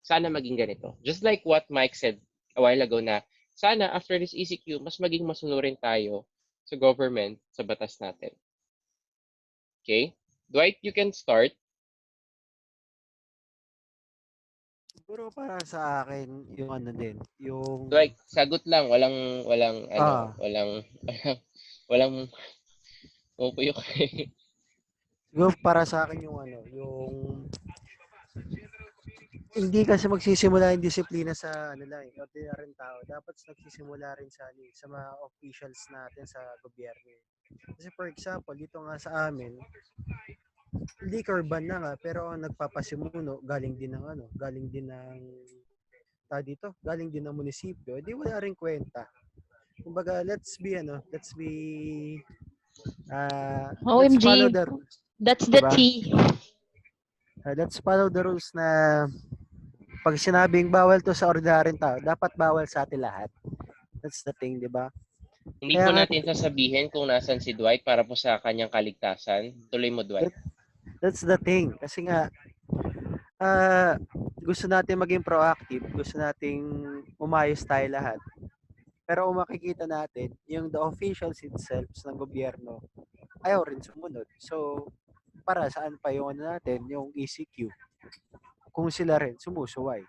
sana maging ganito? Just like what Mike said a while ago na sana after this ECQ, mas maging masunurin tayo sa government, sa batas natin. Okay? Dwight, you can start. Siguro para sa akin, yung yung... Dwight, sagot lang. Walang pupuyo kayo. Siguro para sa akin yung yung hindi kasi magsisimula yung disiplina sa ordinaryong tao. Dapat nagsisimula rin sa mga officials natin sa gobyerno. Kasi for example, dito nga sa amin, liquor ban na nga, pero ang nagpapasimuno galing din ng munisipyo. Di wala rin kwenta. Kumbaga, let's be let's follow the rules. That's the Diba? tea. Let's follow the rules na pag sinabing bawal to sa ordinaryong tao, dapat bawal sa atin lahat. That's the thing, di ba? Hindi po natin sasabihin kung nasan si Dwight para po sa kanyang kaligtasan. Tuloy mo, Dwight. That's the thing. Kasi nga, gusto natin maging proactive. Gusto nating umayos tayo lahat. Pero kung makikita natin, yung the officials itself ng gobyerno, ayaw rin sumunod. So, para saan pa yung ano natin, yung ECQ. Kung sila rin sumusuway.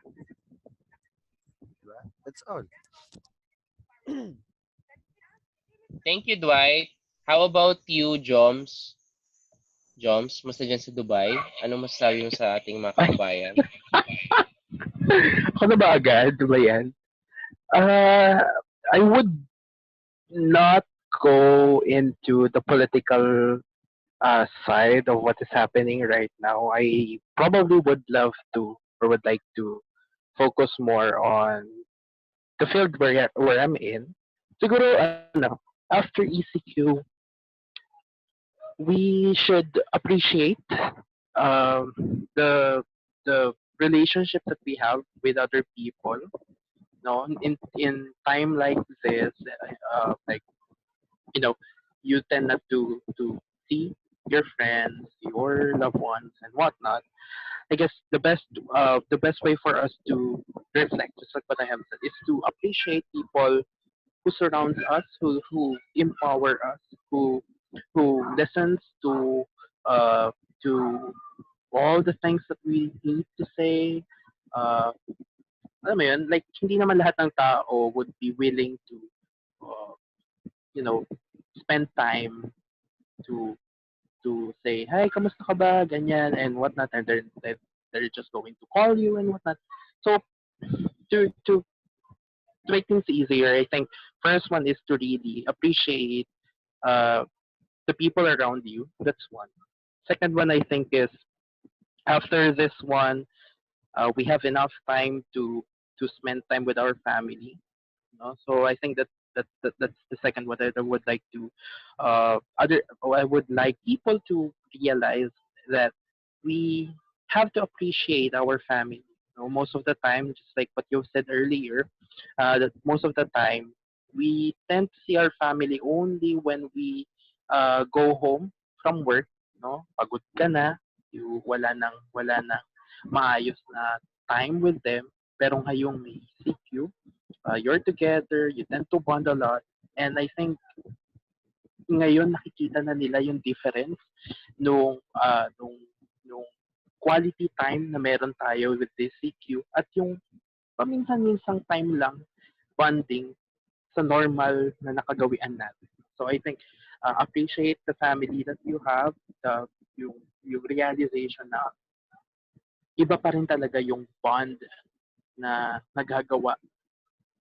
Diba? That's all. Thank you, Dwight. How about you, Joms? Joms, musta dyan sa Dubai? Anong masasabi mo sa ating mga Ay, kababayan? ako na ba agad? Ba yan? Uh, I would not go into the political side of what is happening right now. I probably would love to or would like to focus more on the field where I'm in. Siguro, after ECQ, we should appreciate um, the the relationship that we have with other people. No, in time like this, like you know, you tend not to see your friends, your loved ones, and whatnot. I guess the best way for us to reflect, just like what I have said, is to appreciate people who surrounds us, who empower us, who listens uh, to all the things that we need to say. Uh, alam mo yun, like hindi naman lahat ng tao would be willing to, uh, you know, spend time to say, hi, kamusta ka ba, ganyan, and whatnot, and they're just going to call you and whatnot. So to make things easier, I think first one is to really appreciate uh, the people around you. That's one. Second one, I think, is after this one, we have enough time to spend time with our family. No? So I think that's the second one that I would like to I would like people to realize that we have to appreciate our family. You know, most of the time, just like what you said earlier, that most of the time we tend to see our family only when we go home from work. No, pagod ka na, wala nang maayos na time with them. Pero ngayong may CQ, you're together, you tend to bond a lot, and I think ngayon nakikita na nila yung difference nung quality time na meron tayo with this CQ at yung paminsan-minsang time lang bonding sa normal na nakagawian natin. So I think appreciate the family that you have, the yung realization na iba pa rin talaga yung bond na nagagawa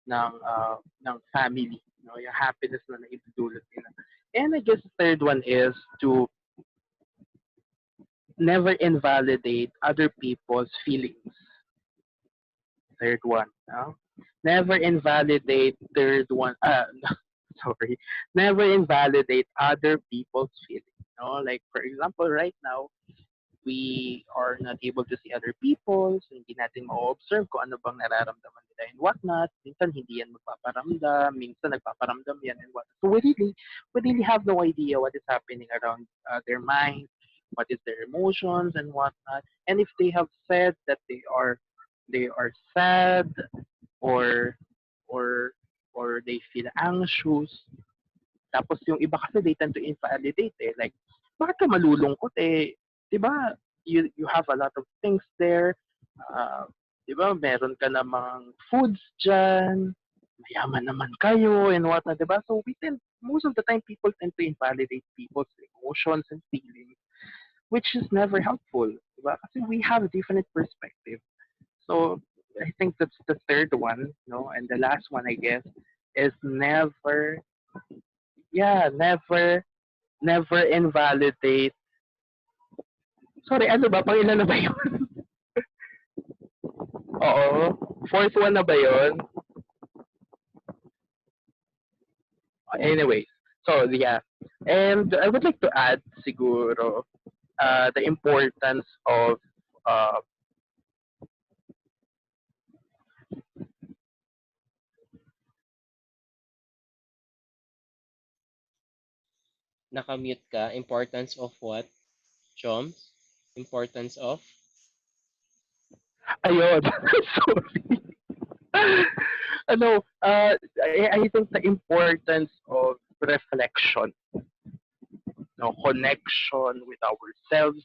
ng family, no, yung happiness na naidudulot nila. And I guess the third one is to never invalidate other people's feelings. Third one, no? Never invalidate third one. Sorry, never invalidate other people's feelings. No, like for example, right now we are not able to see other people, so hindi natin ma-observe kung ano bang nararamdaman nila and whatnot. Minsan hindi yan magpaparamdam, minsan nagpaparamdam yan and whatnot. So we really have no idea what is happening around their mind, what is their emotions and whatnot. And if they have said that they are sad or or or they feel anxious, tapos yung iba kasi they tend to invalidate eh. Like, bakit ka malulungkot eh? Di ba, you have a lot of things there. Di ba, meron ka namang foods dyan. Mayaman naman kayo and whatnot, di ba? So most of the time, people tend to invalidate people's emotions and feelings, which is never helpful. Di ba? Kasi we have a different perspective. So I think that's the third one, no? And the last one, I guess, is never invalidate. Sorry, ano ba? Pangilan na ba yun? Oo. Fourth one na ba yun? Anyways, so yeah. And I would like to add siguro the importance of uh, Nakamute ka. Importance of what, Joms? Importance of? ayun. Sorry. Ano, I think the importance of reflection. connection with ourselves,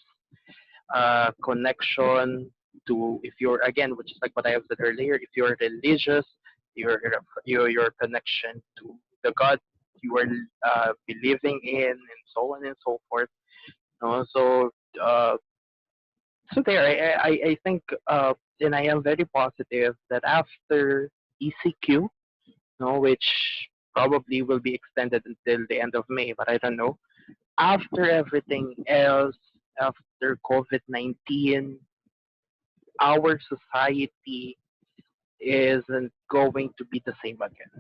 connection to, if you're, again, which is like what I have said earlier, if you're religious, your connection to the God you are believing in, and so on and so forth. So uh, so there, I think, and I am very positive that after ECQ, which probably will be extended until the end of May, but I don't know. After everything else, after COVID-19, our society isn't going to be the same again.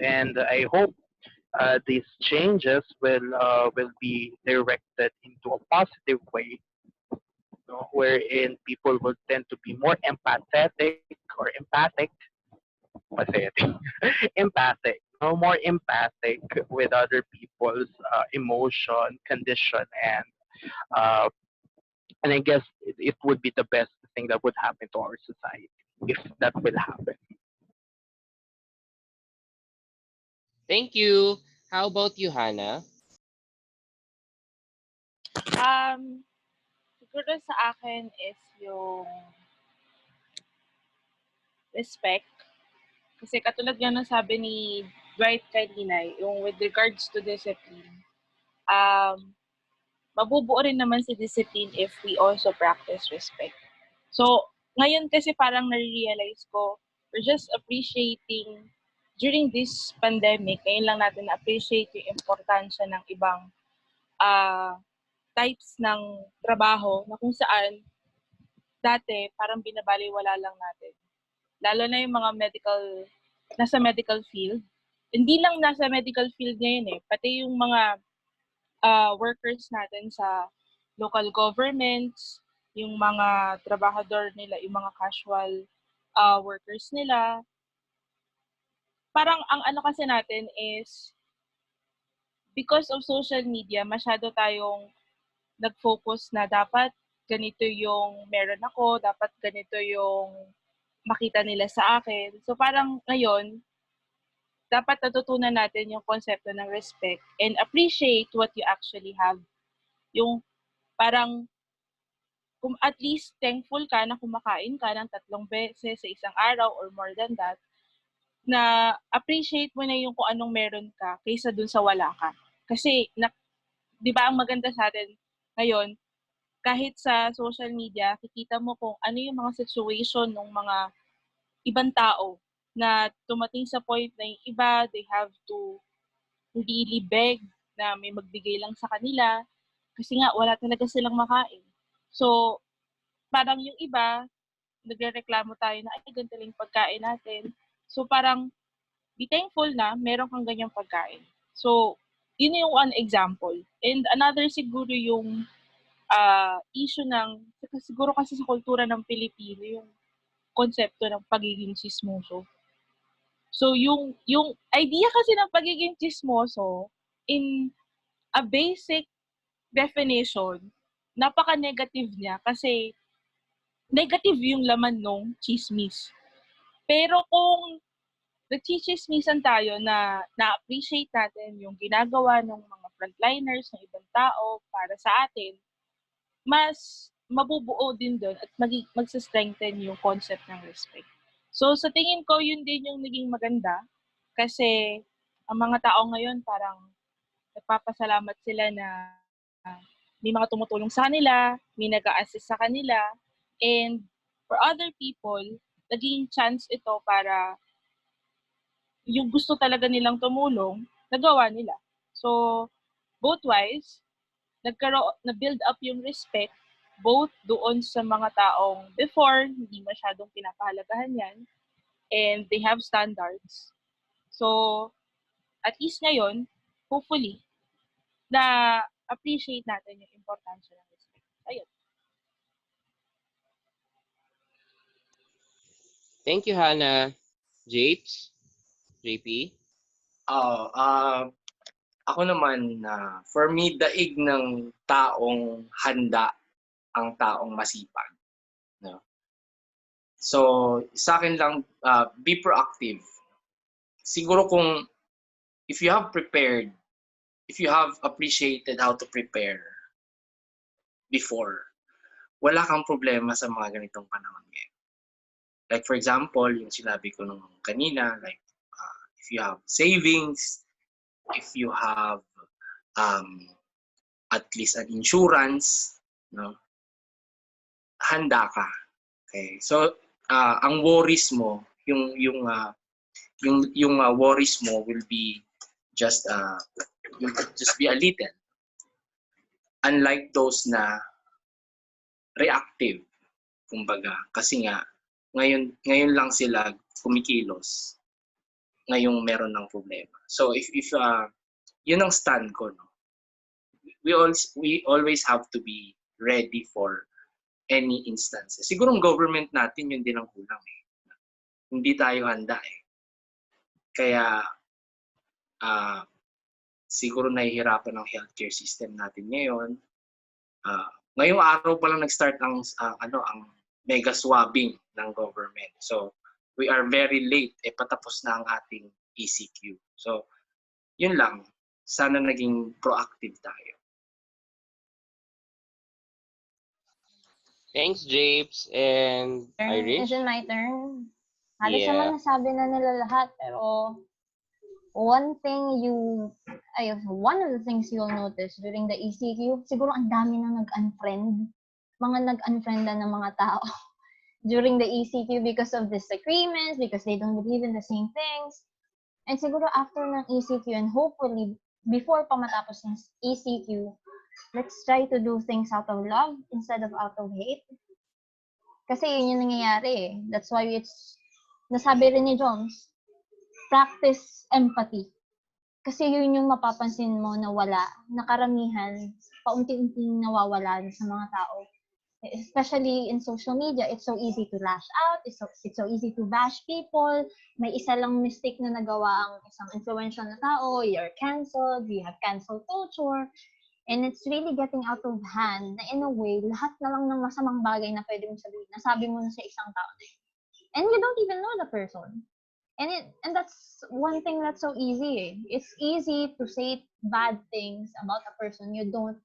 And I hope these changes will be directed into a positive way, wherein people will tend to be more empathetic or empathic, pathetic, empathic, more empathic with other people's emotion, condition, uh, and I guess it would be the best thing that would happen to our society if that will happen. Thank you. How about you, Hannah? Um, Siguro sa akin is yung respect. Kasi katulad nga ng sabi ni Dwight kanina, yung with regards to discipline, um, mabubuo rin naman si discipline if we also practice respect. So, ngayon kasi parang nare-realize ko, we're just appreciating, during this pandemic, ngayon lang natin na-appreciate yung importansya ng ibang uh, types ng trabaho na kung saan dati parang binabaliwala lang natin. Lalo na yung mga nasa medical field. Hindi lang nasa medical field ngayon pati yung mga workers natin sa local governments, yung mga trabahador nila, yung mga casual workers nila. Parang ang ano kasi natin is, because of social media, masyado tayong nag-focus na dapat ganito yung meron ako, dapat ganito yung makita nila sa akin. So parang ngayon, dapat natutunan natin yung konsepto ng respect and appreciate what you actually have. Yung parang kung at least thankful ka na kumakain ka ng 3 beses sa isang araw or more than that, na appreciate mo na yung kung anong meron ka kaysa dun sa wala ka. Kasi, di ba ang maganda sa atin ngayon, kahit sa social media, kikita mo kung ano yung mga situation ng mga ibang tao na tumating sa point na yung iba, they have to really beg na may magbigay lang sa kanila kasi nga wala talaga silang makain. So, parang yung iba, nagrereklamo tayo na, ay, ganito lang yung pagkain natin. So, parang, be thankful na meron kang ganyang pagkain. So, yun yung one example. And another siguro yung issue ng, siguro kasi sa kultura ng Pilipino, yung konsepto ng pagiging chismoso. So, yung idea kasi ng pagiging chismoso, in a basic definition, napaka-negative niya kasi negative yung laman nung chismis. Pero kung nagchichismisan tayo na na-appreciate natin yung ginagawa ng mga frontliners ng ibang tao para sa atin, mas mabubuo din doon at magsa-strengthen yung concept ng respect. So sa tingin ko, yun din yung naging maganda kasi ang mga tao ngayon parang nagpapasalamat sila na may mga tumutulong sa kanila, may nag-a-assist sa kanila, and for other people, naging chance ito para yung gusto talaga nilang tumulong, nagawa nila. So, both wise, na-build up yung respect both doon sa mga taong before, hindi masyadong pinapahalagahan yan, and they have standards. So, at least ngayon, hopefully, na appreciate natin yung importansya ng respect. Ayun. Thank you, Hannah. Japes? JP? Ako naman, for me, daig ng taong handa ang taong masipag. No? So, sa akin lang, be proactive. Siguro kung if you have prepared if you have appreciated how to prepare before, wala kang problema sa mga ganitong panahon ngayon. Like for example, yung sinabi ko nung kanina, like if you have savings, if you have at least an insurance, no, handa ka. Okay, so ang worries mo, yung worries mo will be just be a little, unlike those na reactive, kumbaga, kasi nga ngayon lang sila kumikilos, ngayong meron ng problema. So if yun ang stand ko, no, we always have to be ready for any instances. Siguro ang government natin yun din ang kulang eh. Hindi tayo handa eh. Kaya siguro nahihirapan ang healthcare system natin ngayon. Ngayong araw pa lang nag-start ang mega swabbing ng government. So we are very late, patapos na ang ating ECQ. So yun lang, sana naging proactive tayo. Thanks, Japes and Irish. Is it my turn? Halos Yeah. naman nasabi na nila lahat, pero one of the things you'll notice during the ECQ, siguro ang dami na nag-unfriend. Mga nag-unfriend na ng mga tao during the ECQ because of disagreements, because they don't believe in the same things. And siguro after ng ECQ, and hopefully before pa matapos ng ECQ, let's try to do things out of love instead of out of hate. Kasi yun yung nangyayari eh. That's why nasabi rin ni Joms, practice empathy. Kasi yun yung mapapansin mo na na karamihan, paunti-unting nawawala sa mga tao. Especially in social media, it's so easy to lash out, it's so easy to bash people. May isa lang mistake na nagawa ang isang influential na tao, you're canceled, we have cancel culture, and it's really getting out of hand na in a way, lahat na lang ng masamang bagay na pwede mong sabihin, nasabi mo na sa isang tao na yun. And you don't even know the person. And that's one thing that's so easy eh. It's easy to say bad things about a person you don't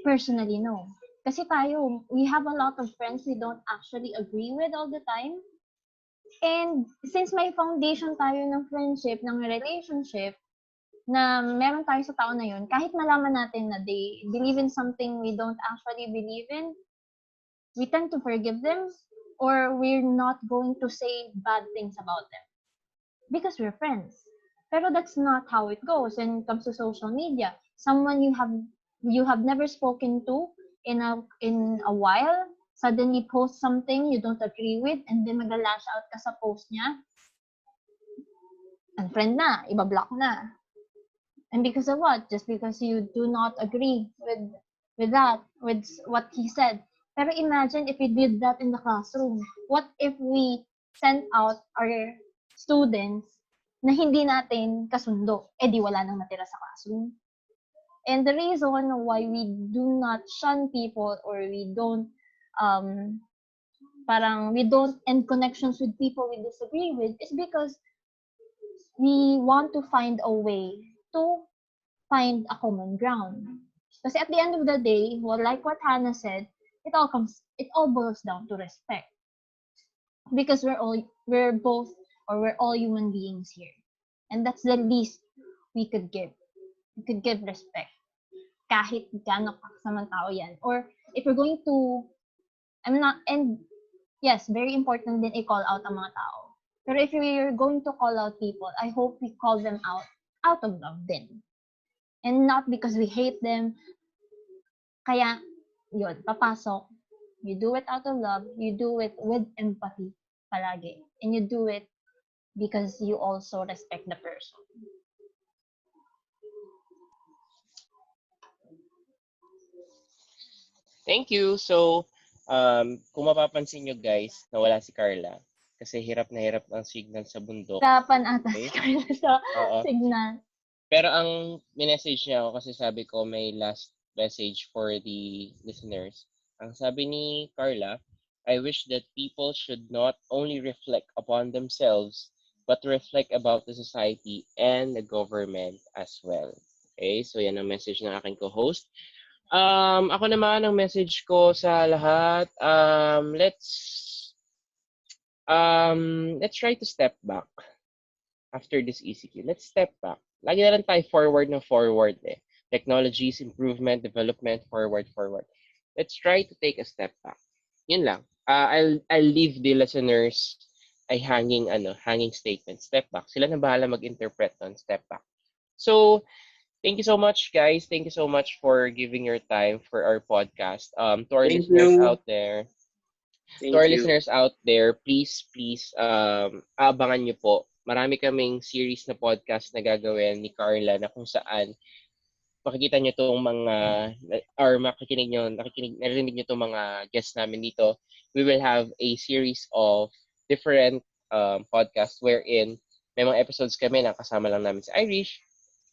personally know. Kasi tayo, we have a lot of friends we don't actually agree with all the time. And since may foundation tayo ng friendship, ng relationship, na meron tayo sa tao na yun, kahit malaman natin na they believe in something we don't actually believe in, we tend to forgive them, or we're not going to say bad things about them. Because we're friends. Pero that's not how it goes when it comes to social media. Someone you have never spoken to in a while, suddenly post something you don't agree with, and then mag-lash out ka sa post niya, unfriend na, iba-block na. And because of what? Just because you do not agree with what he said. Pero imagine if we did that in the classroom. What if we sent out our students na hindi natin kasundo? Di wala nang matira sa classroom. And the reason why we do not shun people, or we don't end connections with people we disagree with, is because we want to find a way to find a common ground. Kasi at the end of the day, like what Hannah said, it all boils down to respect. Because we're all human beings here. And that's the least we could give. We could give respect. Kahit gaano kasamang tao yan. Or if we're going to, yes, very important din i-call out ang mga tao. Pero if we're going to call out people, I hope we call them out of love din. And not because we hate them. Kaya, yun, papasok. You do it out of love. You do it with empathy palagi. And you do it because you also respect the person. Thank you. So, kung mapapansin nyo guys, nawala si Carla. Kasi hirap na hirap ang signal sa bundok. Hirapan ata Okay. si Carla sa Oo. signal. Pero ang minessage niya ako, kasi sabi ko may last message for the listeners. Ang sabi ni Carla, I wish that people should not only reflect upon themselves, but reflect about the society and the government as well. Okay, so yan ang message ng aking co-host. Ako naman, ang message ko sa lahat, let's try to step back after this ECQ. Let's step back. Lagi na lang tayo forward na forward eh. Technologies, improvement, development, forward, forward. Let's try to take a step back. Yun lang. I'll leave the listeners ay hanging statement. Step back. Sila na bahala mag-interpret on step back. So, thank you so much, guys. Thank you so much for giving your time for our podcast. To our Thank listeners you. out there, Thank you. please, abangan nyo po. Marami kaming series na podcast na gagawin ni Carla na kung saan makikita nyo itong mga, or narinig nyo itong mga guests namin dito. We will have a series of different podcasts wherein may mga episodes kami na kasama lang namin si Irish,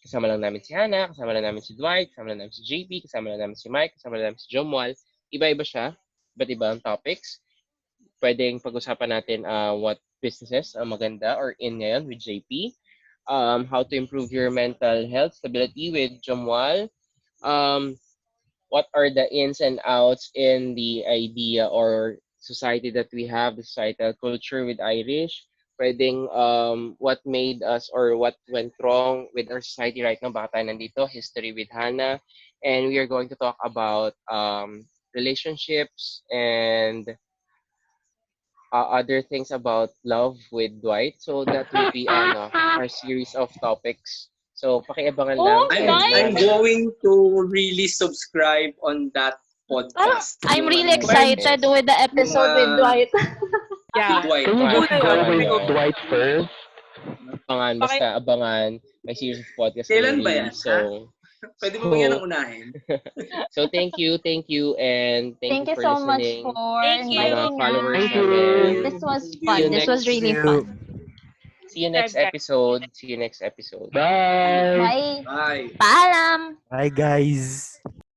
kasama lang namin si Hannah, kasama lang namin si Dwight, kasama lang namin si JP, kasama lang namin si Mike, kasama lang namin si Jomwal. Iba-iba siya, iba't iba ang topics. Pwedeng pag-usapan natin what businesses ang maganda or in ngayon with JP. How to improve your mental health stability with Jomwal. What are the ins and outs in the idea or society that we have, the societal culture with Irish. Pwedeng what made us or what went wrong with our society right now, baka tayo nandito, history with Hannah. And we are going to talk about relationships and other things about love with Dwight. So that will be our series of topics. So pakiabangan lang. Oh, I'm nice! going to really subscribe on that podcast. I'm Yung really ano, excited with the episode with Dwight. Si Yeah. Dwight. Can you just go Abangan with nyo. Dwight first? Abangan. May series of podcast Kailan na ba yan, release. So, Pwede mo bigyan ng unahin? so thank you, and thank Thank you you for so much listening. for Thank you. Mga inviting followers Thank us. you. namin. This was See you Fun. This was next. really You. fun. See you next episode. Bye. Bye. Bye. Paalam! Bye, guys.